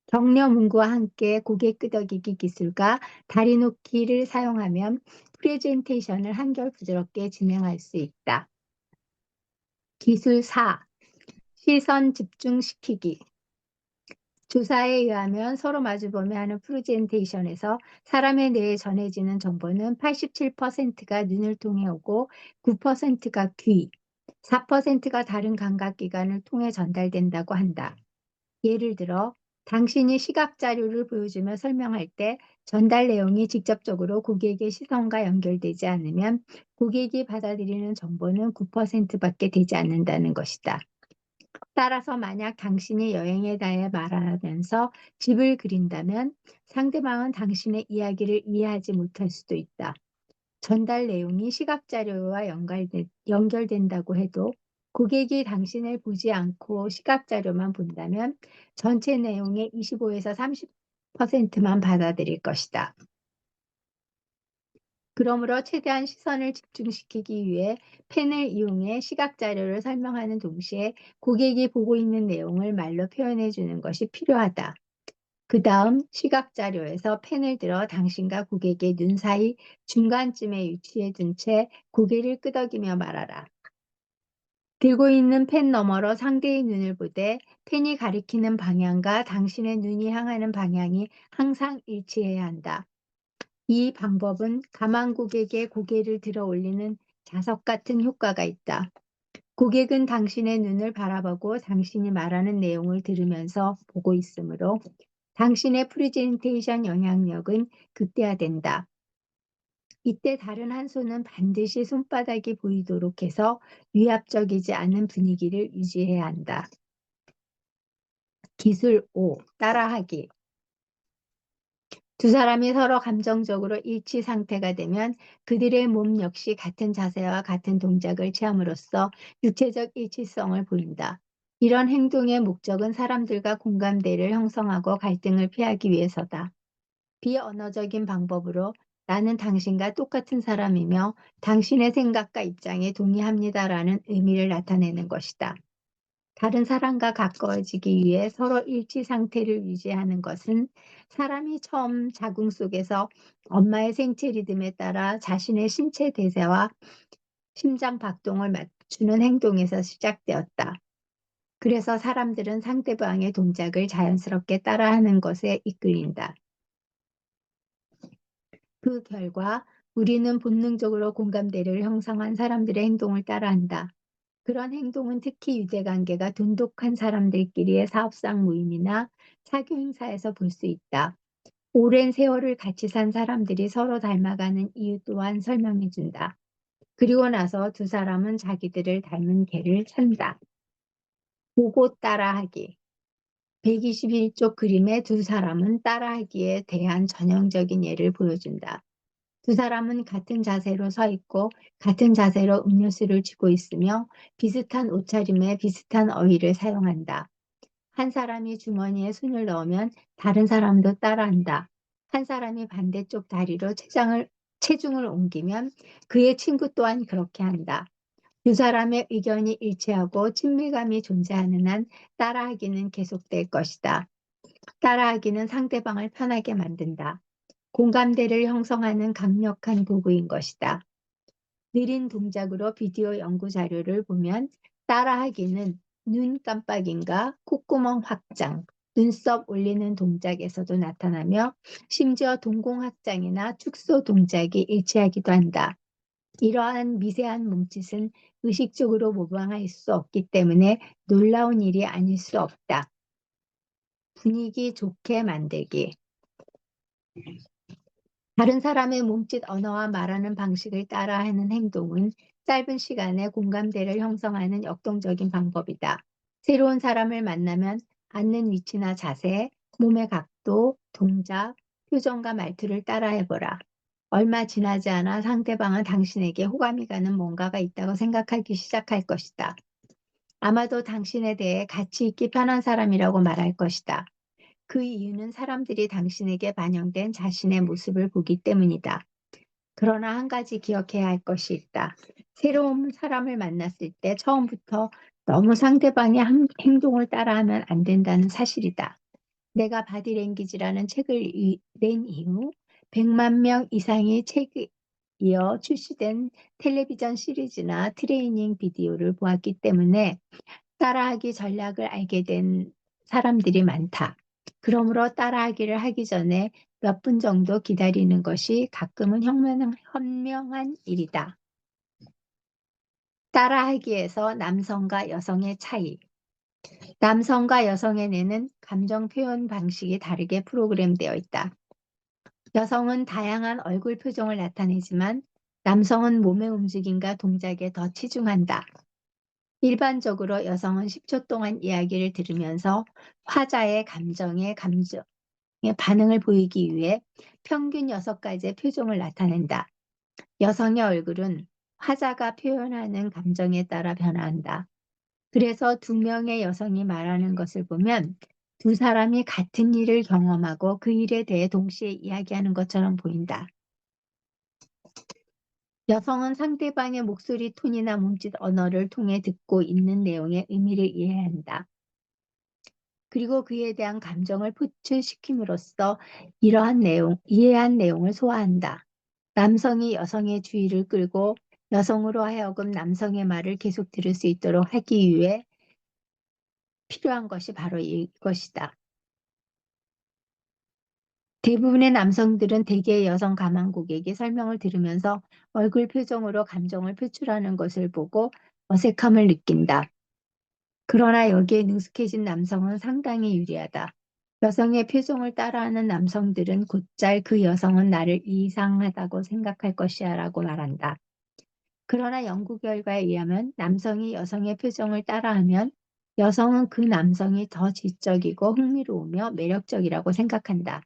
격려 문구와 함께 고개 끄덕이기 기술과 다리 놓기를 사용하면 프레젠테이션을 한결 부드럽게 진행할 수 있다. 기술 4. 시선 집중시키기. 조사에 의하면 서로 마주보며 하는 프레젠테이션에서 사람의 뇌에 전해지는 정보는 87%가 눈을 통해 오고 9%가 귀, 4%가 다른 감각기관을 통해 전달된다고 한다. 예를 들어 당신이 시각 자료를 보여주며 설명할 때 전달 내용이 직접적으로 고객의 시선과 연결되지 않으면 고객이 받아들이는 정보는 9%밖에 되지 않는다는 것이다. 따라서 만약 당신이 여행에 대해 말하면서 집을 그린다면 상대방은 당신의 이야기를 이해하지 못할 수도 있다. 전달 내용이 시각 자료와 연결된다고 해도 고객이 당신을 보지 않고 시각 자료만 본다면 전체 내용의 25에서 30%만 받아들일 것이다. 그러므로 최대한 시선을 집중시키기 위해 펜을 이용해 시각 자료를 설명하는 동시에 고객이 보고 있는 내용을 말로 표현해 주는 것이 필요하다. 그 다음 시각 자료에서 펜을 들어 당신과 고객의 눈 사이 중간쯤에 위치해 둔 채 고개를 끄덕이며 말하라. 들고 있는 펜 너머로 상대의 눈을 보되 펜이 가리키는 방향과 당신의 눈이 향하는 방향이 항상 일치해야 한다. 이 방법은 가만 고객의 고개를 들어 올리는 자석 같은 효과가 있다. 고객은 당신의 눈을 바라보고 당신이 말하는 내용을 들으면서 보고 있으므로 당신의 프레젠테이션 영향력은 극대화된다. 이때 다른 한 손은 반드시 손바닥이 보이도록 해서 위압적이지 않은 분위기를 유지해야 한다. 기술 5. 따라하기. 두 사람이 서로 감정적으로 일치 상태가 되면 그들의 몸 역시 같은 자세와 같은 동작을 취함으로써 육체적 일치성을 보인다. 이런 행동의 목적은 사람들과 공감대를 형성하고 갈등을 피하기 위해서다. 비언어적인 방법으로 나는 당신과 똑같은 사람이며 당신의 생각과 입장에 동의합니다라는 의미를 나타내는 것이다. 다른 사람과 가까워지기 위해 서로 일치 상태를 유지하는 것은 사람이 처음 자궁 속에서 엄마의 생체 리듬에 따라 자신의 신체 대사와 심장 박동을 맞추는 행동에서 시작되었다. 그래서 사람들은 상대방의 동작을 자연스럽게 따라하는 것에 이끌린다. 그 결과 우리는 본능적으로 공감대를 형성한 사람들의 행동을 따라한다. 그런 행동은 특히 유대관계가 돈독한 사람들끼리의 사업상 모임이나 사교 행사에서 볼 수 있다. 오랜 세월을 같이 산 사람들이 서로 닮아가는 이유 또한 설명해준다. 그리고 나서 두 사람은 자기들을 닮은 개를 찾는다. 보고 따라하기. 121쪽 그림의 두 사람은 따라하기에 대한 전형적인 예를 보여준다. 두 사람은 같은 자세로 서 있고 같은 자세로 음료수를 쥐고 있으며 비슷한 옷차림에 비슷한 어휘를 사용한다. 한 사람이 주머니에 손을 넣으면 다른 사람도 따라한다. 한 사람이 반대쪽 다리로 체중을 옮기면 그의 친구 또한 그렇게 한다. 두 사람의 의견이 일치하고 친밀감이 존재하는 한 따라하기는 계속될 것이다. 따라하기는 상대방을 편하게 만든다. 공감대를 형성하는 강력한 도구인 것이다. 느린 동작으로 비디오 연구 자료를 보면 따라하기는 눈 깜빡임과 콧구멍 확장, 눈썹 올리는 동작에서도 나타나며 심지어 동공확장이나 축소 동작이 일치하기도 한다. 이러한 미세한 몸짓은 의식적으로 모방할 수 없기 때문에 놀라운 일이 아닐 수 없다. 분위기 좋게 만들기. 다른 사람의 몸짓 언어와 말하는 방식을 따라하는 행동은 짧은 시간에 공감대를 형성하는 역동적인 방법이다. 새로운 사람을 만나면 앉는 위치나 자세, 몸의 각도, 동작, 표정과 말투를 따라해보라. 얼마 지나지 않아 상대방은 당신에게 호감이 가는 뭔가가 있다고 생각하기 시작할 것이다. 아마도 당신에 대해 가치 있기 편한 사람이라고 말할 것이다. 그 이유는 사람들이 당신에게 반영된 자신의 모습을 보기 때문이다. 그러나 한 가지 기억해야 할 것이 있다. 새로운 사람을 만났을 때 처음부터 너무 상대방의 행동을 따라하면 안 된다는 사실이다. 내가 바디랭귀지라는 책을 낸 이후 100만 명 이상의 책에 이어 출시된 텔레비전 시리즈나 트레이닝 비디오를 보았기 때문에 따라하기 전략을 알게 된 사람들이 많다. 그러므로 따라하기를 하기 전에 몇 분 정도 기다리는 것이 가끔은 현명한 일이다. 따라하기에서 남성과 여성의 차이. 남성과 여성의 뇌는 감정 표현 방식이 다르게 프로그램되어 있다. 여성은 다양한 얼굴 표정을 나타내지만 남성은 몸의 움직임과 동작에 더 치중한다. 일반적으로 여성은 10초 동안 이야기를 들으면서 화자의 감정에 반응을 보이기 위해 평균 6가지의 표정을 나타낸다. 여성의 얼굴은 화자가 표현하는 감정에 따라 변화한다. 그래서 두 명의 여성이 말하는 것을 보면 두 사람이 같은 일을 경험하고 그 일에 대해 동시에 이야기하는 것처럼 보인다. 여성은 상대방의 목소리 톤이나 몸짓 언어를 통해 듣고 있는 내용의 의미를 이해한다. 그리고 그에 대한 감정을 표출시킴으로써 이해한 내용을 소화한다. 남성이 여성의 주의를 끌고 여성으로 하여금 남성의 말을 계속 들을 수 있도록 하기 위해 필요한 것이 바로 이것이다. 대부분의 남성들은 대개의 여성 가망국에게 설명을 들으면서 얼굴 표정으로 감정을 표출하는 것을 보고 어색함을 느낀다. 그러나 여기에 능숙해진 남성은 상당히 유리하다. 여성의 표정을 따라하는 남성들은 곧잘 그 여성은 나를 이상하다고 생각할 것이야 라고 말한다. 그러나 연구 결과에 의하면 남성이 여성의 표정을 따라하면 여성은 그 남성이 더 지적이고 흥미로우며 매력적이라고 생각한다.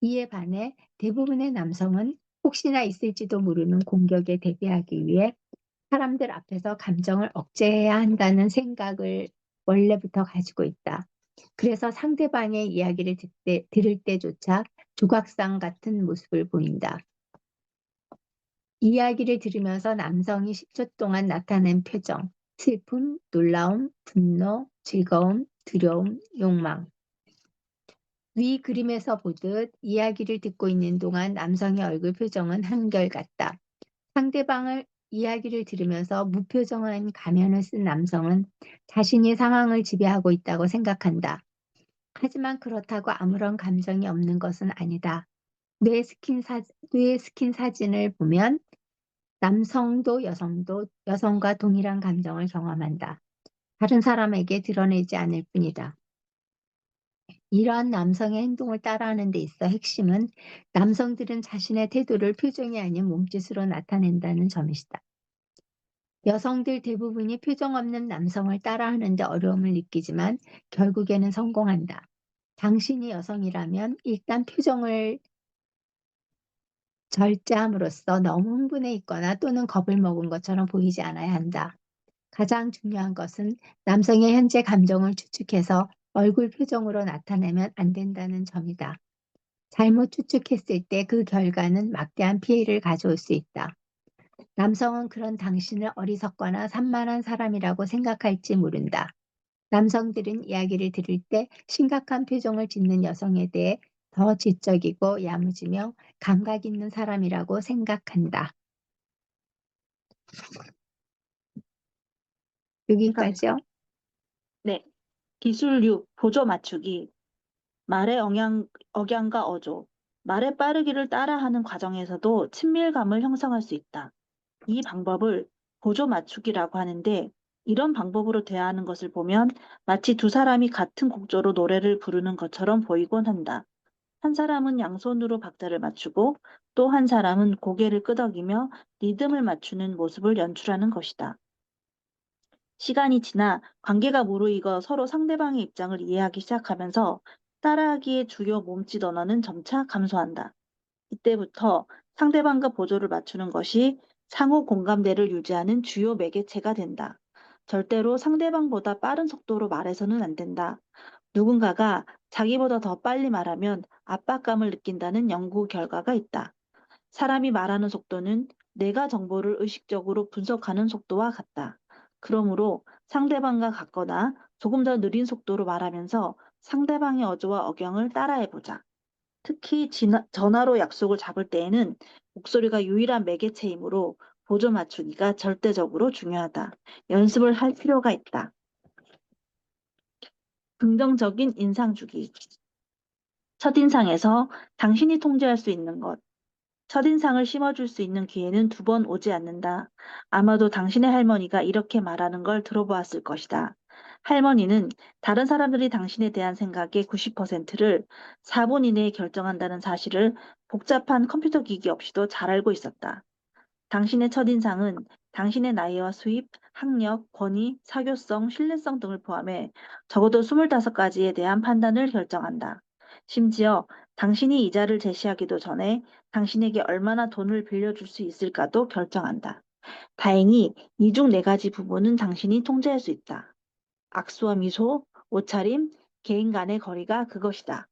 이에 반해 대부분의 남성은 혹시나 있을지도 모르는 공격에 대비하기 위해 사람들 앞에서 감정을 억제해야 한다는 생각을 원래부터 가지고 있다. 그래서 상대방의 이야기를 들을 때조차 조각상 같은 모습을 보인다. 이야기를 들으면서 남성이 10초 동안 나타낸 표정, 슬픔, 놀라움, 분노, 즐거움, 두려움, 욕망. 위 그림에서 보듯 이야기를 듣고 있는 동안 남성의 얼굴 표정은 한결같다. 상대방을 이야기를 들으면서 무표정한 가면을 쓴 남성은 자신이 상황을 지배하고 있다고 생각한다. 하지만 그렇다고 아무런 감정이 없는 것은 아니다. 뇌 스킨 사진을 보면 남성도 여성도 여성과 동일한 감정을 경험한다. 다른 사람에게 드러내지 않을 뿐이다. 이러한 남성의 행동을 따라하는 데 있어 핵심은 남성들은 자신의 태도를 표정이 아닌 몸짓으로 나타낸다는 점이다. 여성들 대부분이 표정 없는 남성을 따라하는 데 어려움을 느끼지만 결국에는 성공한다. 당신이 여성이라면 일단 표정을 절제함으로써 너무 흥분해 있거나 또는 겁을 먹은 것처럼 보이지 않아야 한다. 가장 중요한 것은 남성의 현재 감정을 추측해서 얼굴 표정으로 나타내면 안 된다는 점이다. 잘못 추측했을 때 그 결과는 막대한 피해를 가져올 수 있다. 남성은 그런 당신을 어리석거나 산만한 사람이라고 생각할지 모른다. 남성들은 이야기를 들을 때 심각한 표정을 짓는 여성에 대해 더 지적이고 야무지며 감각 있는 사람이라고 생각한다. 여기까지요. 네. 기술 6. 보조 맞추기. 말의 억양과 어조. 말의 빠르기를 따라하는 과정에서도 친밀감을 형성할 수 있다. 이 방법을 보조 맞추기라고 하는데 이런 방법으로 대화하는 것을 보면 마치 두 사람이 같은 곡조로 노래를 부르는 것처럼 보이곤 한다. 한 사람은 양손으로 박자를 맞추고 또 한 사람은 고개를 끄덕이며 리듬을 맞추는 모습을 연출하는 것이다. 시간이 지나 관계가 무르익어 서로 상대방의 입장을 이해하기 시작하면서 따라하기의 주요 몸짓 언어는 점차 감소한다. 이때부터 상대방과 보조를 맞추는 것이 상호 공감대를 유지하는 주요 매개체가 된다. 절대로 상대방보다 빠른 속도로 말해서는 안 된다. 누군가가 자기보다 더 빨리 말하면 압박감을 느낀다는 연구 결과가 있다. 사람이 말하는 속도는 내가 정보를 의식적으로 분석하는 속도와 같다. 그러므로 상대방과 같거나 조금 더 느린 속도로 말하면서 상대방의 어조와 억양을 따라해보자. 특히 전화로 약속을 잡을 때에는 목소리가 유일한 매개체이므로 보조 맞추기가 절대적으로 중요하다. 연습을 할 필요가 있다. 긍정적인 인상 주기. 첫인상에서 당신이 통제할 수 있는 것. 첫인상을 심어줄 수 있는 기회는 두 번 오지 않는다. 아마도 당신의 할머니가 이렇게 말하는 걸 들어보았을 것이다. 할머니는 다른 사람들이 당신에 대한 생각의 90%를 4분 이내에 결정한다는 사실을 복잡한 컴퓨터 기기 없이도 잘 알고 있었다. 당신의 첫인상은 당신의 나이와 수입, 학력, 권위, 사교성, 신뢰성 등을 포함해 적어도 25가지에 대한 판단을 결정한다. 심지어 당신이 이자를 제시하기도 전에 당신에게 얼마나 돈을 빌려줄 수 있을까도 결정한다. 다행히 이 중 4가지 부분은 당신이 통제할 수 있다. 악수와 미소, 옷차림, 개인 간의 거리가 그것이다.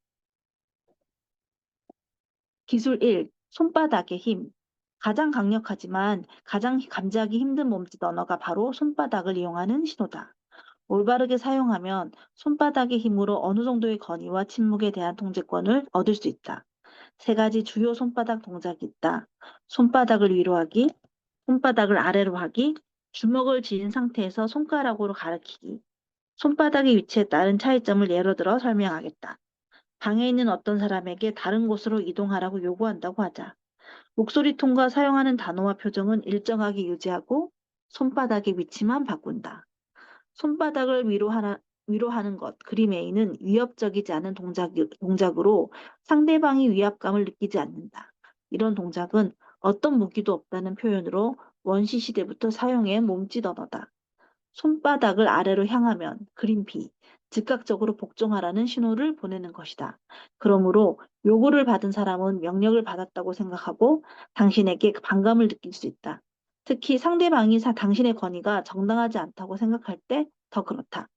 기술 1. 손바닥의 힘. 가장 강력하지만 가장 감지하기 힘든 몸짓 언어가 바로 손바닥을 이용하는 신호다. 올바르게 사용하면 손바닥의 힘으로 어느 정도의 건의와 침묵에 대한 통제권을 얻을 수 있다. 세 가지 주요 손바닥 동작이 있다. 손바닥을 위로 하기, 손바닥을 아래로 하기, 주먹을 쥐인 상태에서 손가락으로 가리키기. 손바닥의 위치에 따른 차이점을 예로 들어 설명하겠다. 방에 있는 어떤 사람에게 다른 곳으로 이동하라고 요구한다고 하자. 목소리 톤과 사용하는 단어와 표정은 일정하게 유지하고 손바닥의 위치만 바꾼다. 손바닥을 위로하는 것, 그림 A는 위협적이지 않은 동작으로 상대방이 위압감을 느끼지 않는다. 이런 동작은 어떤 무기도 없다는 표현으로 원시 시대부터 사용해 몸짓 언어다. 손바닥을 아래로 향하면 그림 B, 즉각적으로 복종하라는 신호를 보내는 것이다. 그러므로 요구를 받은 사람은 명령을 받았다고 생각하고 당신에게 반감을 느낄 수 있다. 특히 상대방이 당신의 권위가 정당하지 않다고 생각할 때 더 그렇다.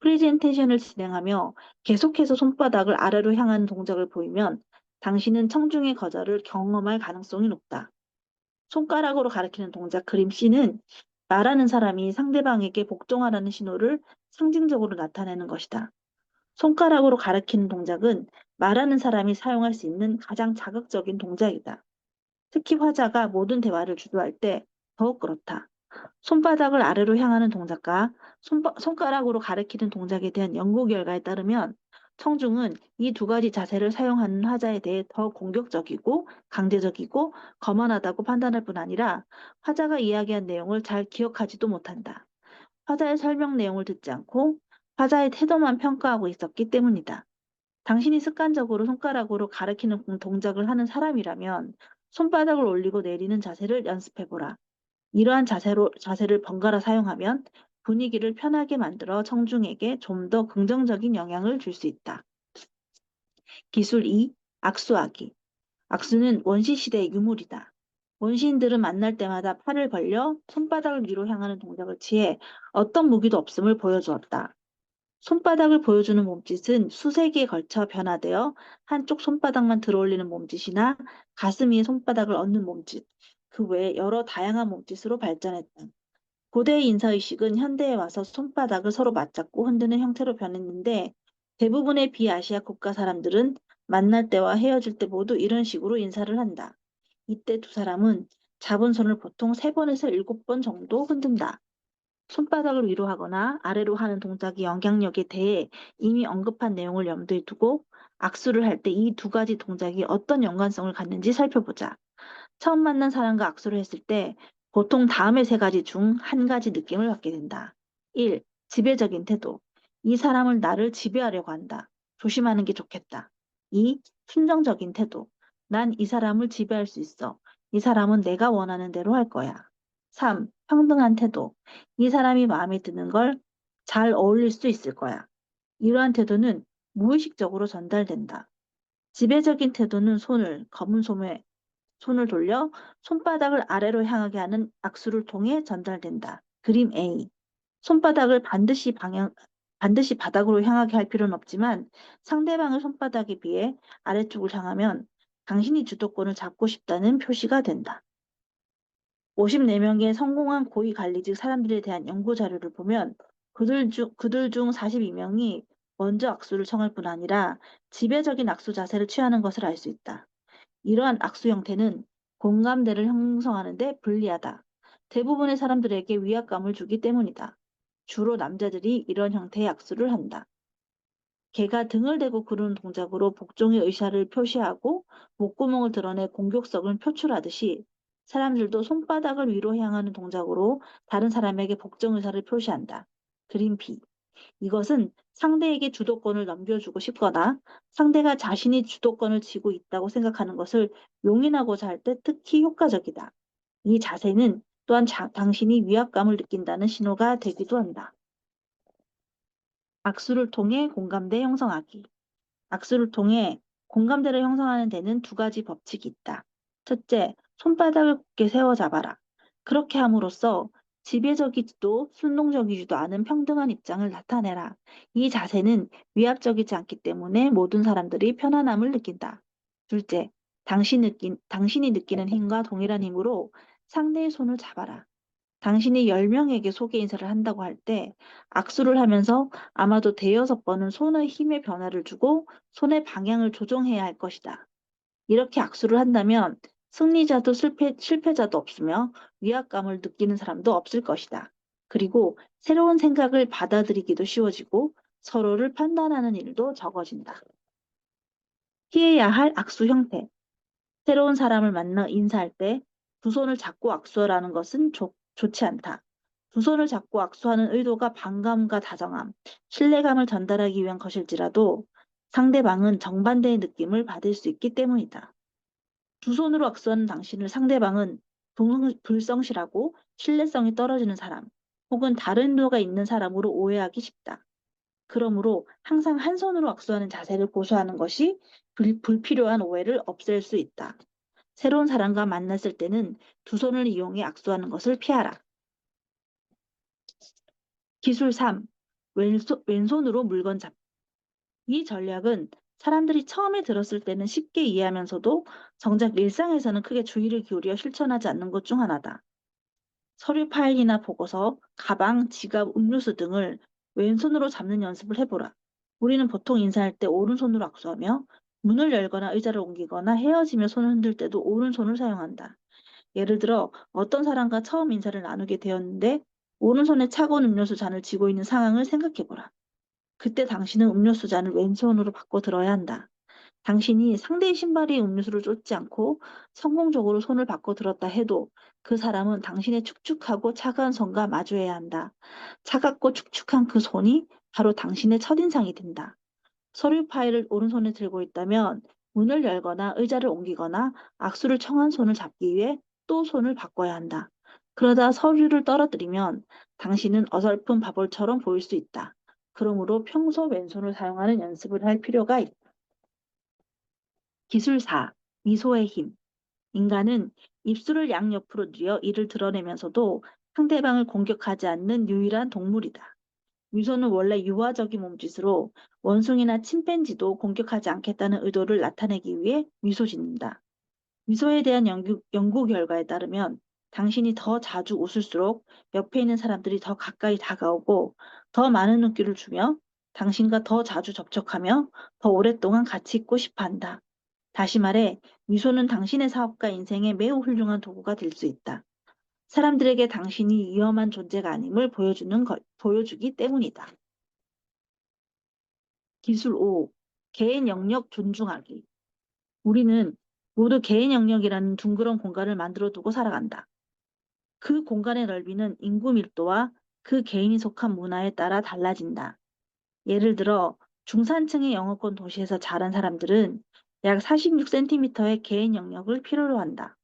프레젠테이션을 진행하며 계속해서 손바닥을 아래로 향하는 동작을 보이면 당신은 청중의 거절을 경험할 가능성이 높다. 손가락으로 가리키는 동작 그림 C는 말하는 사람이 상대방에게 복종하라는 신호를 상징적으로 나타내는 것이다. 손가락으로 가리키는 동작은 말하는 사람이 사용할 수 있는 가장 자극적인 동작이다. 특히 화자가 모든 대화를 주도할 때 더욱 그렇다. 손바닥을 아래로 향하는 동작과 손가락으로 가리키는 동작에 대한 연구 결과에 따르면 청중은 이 두 가지 자세를 사용하는 화자에 대해 더 공격적이고 강제적이고 거만하다고 판단할 뿐 아니라 화자가 이야기한 내용을 잘 기억하지도 못한다. 화자의 설명 내용을 듣지 않고 화자의 태도만 평가하고 있었기 때문이다. 당신이 습관적으로 손가락으로 가리키는 동작을 하는 사람이라면 손바닥을 올리고 내리는 자세를 연습해보라. 이러한 자세를 번갈아 사용하면 분위기를 편하게 만들어 청중에게 좀 더 긍정적인 영향을 줄 수 있다. 기술 2. 악수하기. 악수는 원시시대의 유물이다. 원시인들은 만날 때마다 팔을 벌려 손바닥을 위로 향하는 동작을 취해 어떤 무기도 없음을 보여주었다. 손바닥을 보여주는 몸짓은 수세기에 걸쳐 변화되어 한쪽 손바닥만 들어올리는 몸짓이나 가슴 위에 손바닥을 얹는 몸짓, 그 외에 여러 다양한 몸짓으로 발전했다. 고대의 인사의식은 현대에 와서 손바닥을 서로 맞잡고 흔드는 형태로 변했는데 대부분의 비아시아 국가 사람들은 만날 때와 헤어질 때 모두 이런 식으로 인사를 한다. 이때 두 사람은 잡은 손을 보통 3번에서 7번 정도 흔든다. 손바닥을 위로 하거나 아래로 하는 동작의 영향력에 대해 이미 언급한 내용을 염두에 두고 악수를 할 때 이 두 가지 동작이 어떤 연관성을 갖는지 살펴보자. 처음 만난 사람과 악수를 했을 때 보통 다음의 세 가지 중 한 가지 느낌을 받게 된다. 1. 지배적인 태도. 이 사람을 나를 지배하려고 한다. 조심하는 게 좋겠다. 2. 순정적인 태도. 난 이 사람을 지배할 수 있어. 이 사람은 내가 원하는 대로 할 거야. 3. 평등한 태도. 이 사람이 마음에 드는 걸 잘 어울릴 수 있을 거야. 이러한 태도는 무의식적으로 전달된다. 지배적인 태도는 검은 손을 돌려 손바닥을 아래로 향하게 하는 악수를 통해 전달된다. 그림 A. 손바닥을 반드시 바닥으로 향하게 할 필요는 없지만 상대방의 손바닥에 비해 아래쪽을 향하면 당신이 주도권을 잡고 싶다는 표시가 된다. 54명의 성공한 고위 관리직 사람들에 대한 연구 자료를 보면 그들 중 42명이 먼저 악수를 청할 뿐 아니라 지배적인 악수 자세를 취하는 것을 알 수 있다. 이러한 악수 형태는 공감대를 형성하는 데 불리하다. 대부분의 사람들에게 위압감을 주기 때문이다. 주로 남자들이 이런 형태의 악수를 한다. 개가 등을 대고 구르는 동작으로 복종의 의사를 표시하고 목구멍을 드러내 공격성을 표출하듯이 사람들도 손바닥을 위로 향하는 동작으로 다른 사람에게 복종 의사를 표시한다. 그림 B. 이것은 상대에게 주도권을 넘겨주고 싶거나 상대가 자신이 주도권을 쥐고 있다고 생각하는 것을 용인하고자 할 때 특히 효과적이다. 이 자세는 또한 당신이 위압감을 느낀다는 신호가 되기도 한다. 악수를 통해 공감대 형성하기. 악수를 통해 공감대를 형성하는 데는 두 가지 법칙이 있다. 첫째, 손바닥을 굳게 세워 잡아라. 그렇게 함으로써 지배적이지도 순동적이지도 않은 평등한 입장을 나타내라. 이 자세는 위압적이지 않기 때문에 모든 사람들이 편안함을 느낀다. 둘째, 당신이 느끼는 힘과 동일한 힘으로 상대의 손을 잡아라. 당신이 10명에게 소개 인사를 한다고 할 때 악수를 하면서 아마도 대여섯 번은 손의 힘의 변화를 주고 손의 방향을 조정해야 할 것이다. 이렇게 악수를 한다면 승리자도 실패자도 없으며 위압감을 느끼는 사람도 없을 것이다. 그리고 새로운 생각을 받아들이기도 쉬워지고 서로를 판단하는 일도 적어진다. 피해야 할 악수 형태. 새로운 사람을 만나 인사할 때 두 손을 잡고 악수하라는 것은 좋지 않다. 두 손을 잡고 악수하는 의도가 반감과 다정함, 신뢰감을 전달하기 위한 것일지라도 상대방은 정반대의 느낌을 받을 수 있기 때문이다. 두 손으로 악수하는 당신을 상대방은 불성실하고 신뢰성이 떨어지는 사람, 혹은 다른 의도가 있는 사람으로 오해하기 쉽다. 그러므로 항상 한 손으로 악수하는 자세를 고수하는 것이 불필요한 오해를 없앨 수 있다. 새로운 사람과 만났을 때는 두 손을 이용해 악수하는 것을 피하라. 기술 3. 왼손으로 물건 잡기. 이 전략은 사람들이 처음에 들었을 때는 쉽게 이해하면서도 정작 일상에서는 크게 주의를 기울여 실천하지 않는 것 중 하나다. 서류 파일이나 보고서, 가방, 지갑, 음료수 등을 왼손으로 잡는 연습을 해보라. 우리는 보통 인사할 때 오른손으로 악수하며 문을 열거나 의자를 옮기거나 헤어지며 손을 흔들 때도 오른손을 사용한다. 예를 들어 어떤 사람과 처음 인사를 나누게 되었는데 오른손에 차가운 음료수 잔을 쥐고 있는 상황을 생각해보라. 그때 당신은 음료수 잔을 왼손으로 바꿔 들어야 한다. 당신이 상대의 신발이 음료수를 쫓지 않고 성공적으로 손을 바꿔 들었다 해도 그 사람은 당신의 축축하고 차가운 손과 마주해야 한다. 차갑고 축축한 그 손이 바로 당신의 첫인상이 된다. 서류 파일을 오른손에 들고 있다면 문을 열거나 의자를 옮기거나 악수를 청한 손을 잡기 위해 또 손을 바꿔야 한다. 그러다 서류를 떨어뜨리면 당신은 어설픈 바볼처럼 보일 수 있다. 그러므로 평소 왼손을 사용하는 연습을 할 필요가 있다. 기술 4. 미소의 힘. 인간은 입술을 양옆으로 뉘어 이를 드러내면서도 상대방을 공격하지 않는 유일한 동물이다. 미소는 원래 유화적인 몸짓으로 원숭이나 침팬지도 공격하지 않겠다는 의도를 나타내기 위해 미소 짓는다. 미소에 대한 연구 결과에 따르면 당신이 더 자주 웃을수록 옆에 있는 사람들이 더 가까이 다가오고 더 많은 눈길을 주며 당신과 더 자주 접촉하며 더 오랫동안 같이 있고 싶어 한다. 다시 말해, 미소는 당신의 사업과 인생에 매우 훌륭한 도구가 될 수 있다. 사람들에게 당신이 위험한 존재가 아님을 보여주기 때문이다. 기술 5. 개인 영역 존중하기. 우리는 모두 개인 영역이라는 둥그런 공간을 만들어 두고 살아간다. 그 공간의 넓이는 인구 밀도와 그 개인이 속한 문화에 따라 달라진다. 예를 들어 중산층의 영어권 도시에서 자란 사람들은 약 46cm의 개인 영역을 필요로 한다.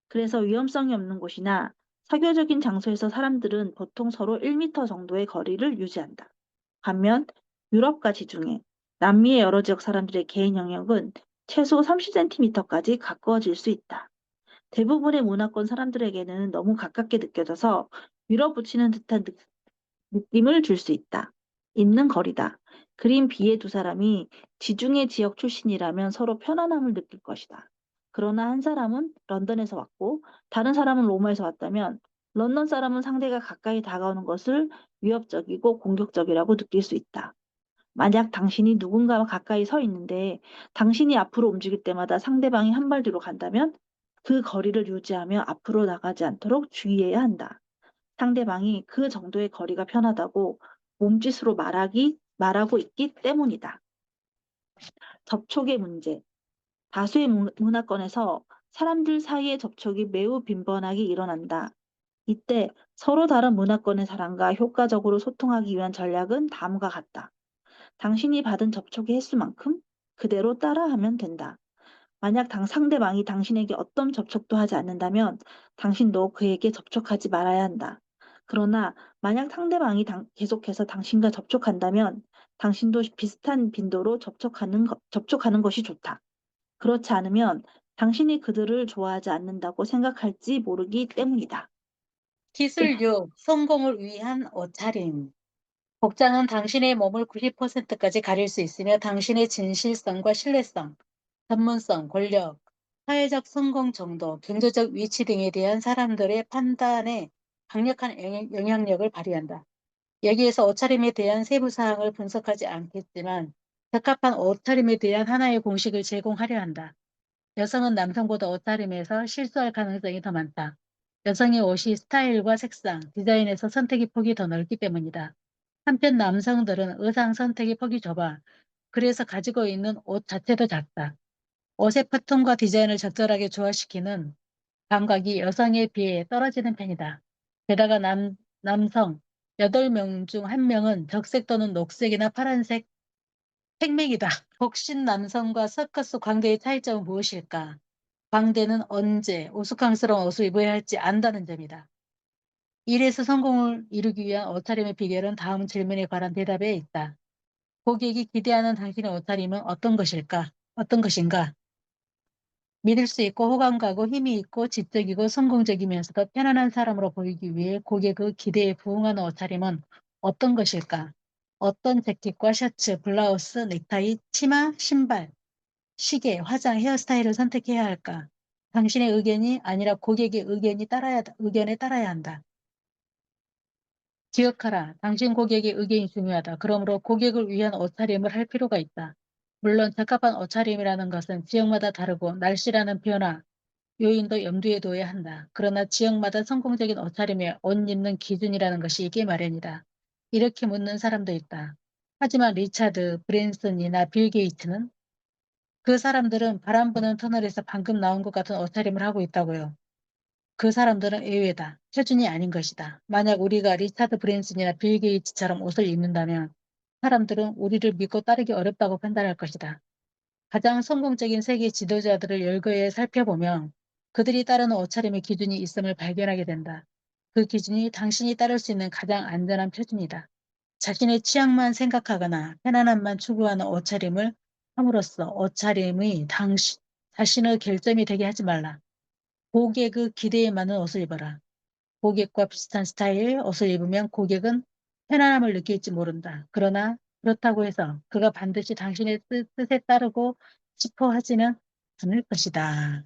그래서 위험성이 없는 곳이나 사교적인 장소에서 사람들은 보통 서로 1m 정도의 거리를 유지한다. 반면 유럽과 지중해, 남미의 여러 지역 사람들의 개인 영역은 최소 30cm까지 가까워질 수 있다. 대부분의 문화권 사람들에게는 너무 가깝게 느껴져서 밀어붙이는 듯한 느낌을 줄 수 있다. 있는 거리다. 그린 B의 두 사람이 지중해 지역 출신이라면 서로 편안함을 느낄 것이다. 그러나 한 사람은 런던에서 왔고 다른 사람은 로마에서 왔다면 런던 사람은 상대가 가까이 다가오는 것을 위협적이고 공격적이라고 느낄 수 있다. 만약 당신이 누군가와 가까이 서 있는데 당신이 앞으로 움직일 때마다 상대방이 한 발 뒤로 간다면 그 거리를 유지하며 앞으로 나가지 않도록 주의해야 한다. 상대방이 그 정도의 거리가 편하다고 몸짓으로 말하고 있기 때문이다. 접촉의 문제. 다수의 문화권에서 사람들 사이의 접촉이 매우 빈번하게 일어난다. 이때 서로 다른 문화권의 사람과 효과적으로 소통하기 위한 전략은 다음과 같다. 당신이 받은 접촉의 횟수만큼 그대로 따라하면 된다. 만약 상대방이 당신에게 어떤 접촉도 하지 않는다면 당신도 그에게 접촉하지 말아야 한다. 그러나 만약 상대방이 계속해서 당신과 접촉한다면 당신도 비슷한 빈도로 접촉하는 것이 좋다. 그렇지 않으면 당신이 그들을 좋아하지 않는다고 생각할지 모르기 때문이다. 기술 6. 성공을 위한 옷차림. 복장은 당신의 몸을 90%까지 가릴 수 있으며 당신의 진실성과 신뢰성, 전문성, 권력, 사회적 성공 정도, 경제적 위치 등에 대한 사람들의 판단에 강력한 영향력을 발휘한다. 여기에서 옷차림에 대한 세부 사항을 분석하지 않겠지만 적합한 옷차림에 대한 하나의 공식을 제공하려 한다. 여성은 남성보다 옷차림에서 실수할 가능성이 더 많다. 여성의 옷이 스타일과 색상, 디자인에서 선택의 폭이 더 넓기 때문이다. 한편 남성들은 의상 선택의 폭이 좁아. 그래서 가지고 있는 옷 자체도 작다. 옷의 패턴과 디자인을 적절하게 조화시키는 감각이 여성에 비해 떨어지는 편이다. 게다가 남성 8명 중 1명은 적색 또는 녹색이나 파란색 택맥이다. 복신 남성과 서커스 광대의 차이점은 무엇일까? 광대는 언제 우스꽝스러운 옷을 입어야 할지 안다는 점이다. 일에서 성공을 이루기 위한 옷차림의 비결은 다음 질문에 관한 대답에 있다. 고객이 기대하는 당신의 옷차림은 어떤 것일까? 어떤 것인가? 믿을 수 있고 호감 가고 힘이 있고 지적이고 성공적이면서도 편안한 사람으로 보이기 위해 고객의 기대에 부응하는 옷차림은 어떤 것일까? 어떤 재킷과 셔츠, 블라우스, 넥타이, 치마, 신발, 시계, 화장, 헤어스타일을 선택해야 할까? 당신의 의견이 아니라 고객의 의견에 따라야 한다. 기억하라. 당신 고객의 의견이 중요하다. 그러므로 고객을 위한 옷차림을 할 필요가 있다. 물론 적합한 옷차림이라는 것은 지역마다 다르고 날씨라는 변화, 요인도 염두에 둬야 한다. 그러나 지역마다 성공적인 옷차림의 옷 입는 기준이라는 것이 있기 마련이다. 이렇게 묻는 사람도 있다. 하지만 리차드 브랜슨이나 빌 게이츠는 그 사람들은 바람 부는 터널에서 방금 나온 것 같은 옷차림을 하고 있다고요. 그 사람들은 예외다. 표준이 아닌 것이다. 만약 우리가 리차드 브랜슨이나 빌 게이츠처럼 옷을 입는다면 사람들은 우리를 믿고 따르기 어렵다고 판단할 것이다. 가장 성공적인 세계 지도자들을 열거해 살펴보면 그들이 따르는 옷차림의 기준이 있음을 발견하게 된다. 그 기준이 당신이 따를 수 있는 가장 안전한 표준이다. 자신의 취향만 생각하거나 편안함만 추구하는 옷차림을 함으로써 옷차림의 자신의 결점이 되게 하지 말라. 고객의 기대에 맞는 옷을 입어라. 고객과 비슷한 스타일 옷을 입으면 고객은 편안함을 느낄지 모른다. 그러나 그렇다고 해서 그가 반드시 당신의 뜻에 따르고 싶어 하지는 않을 것이다.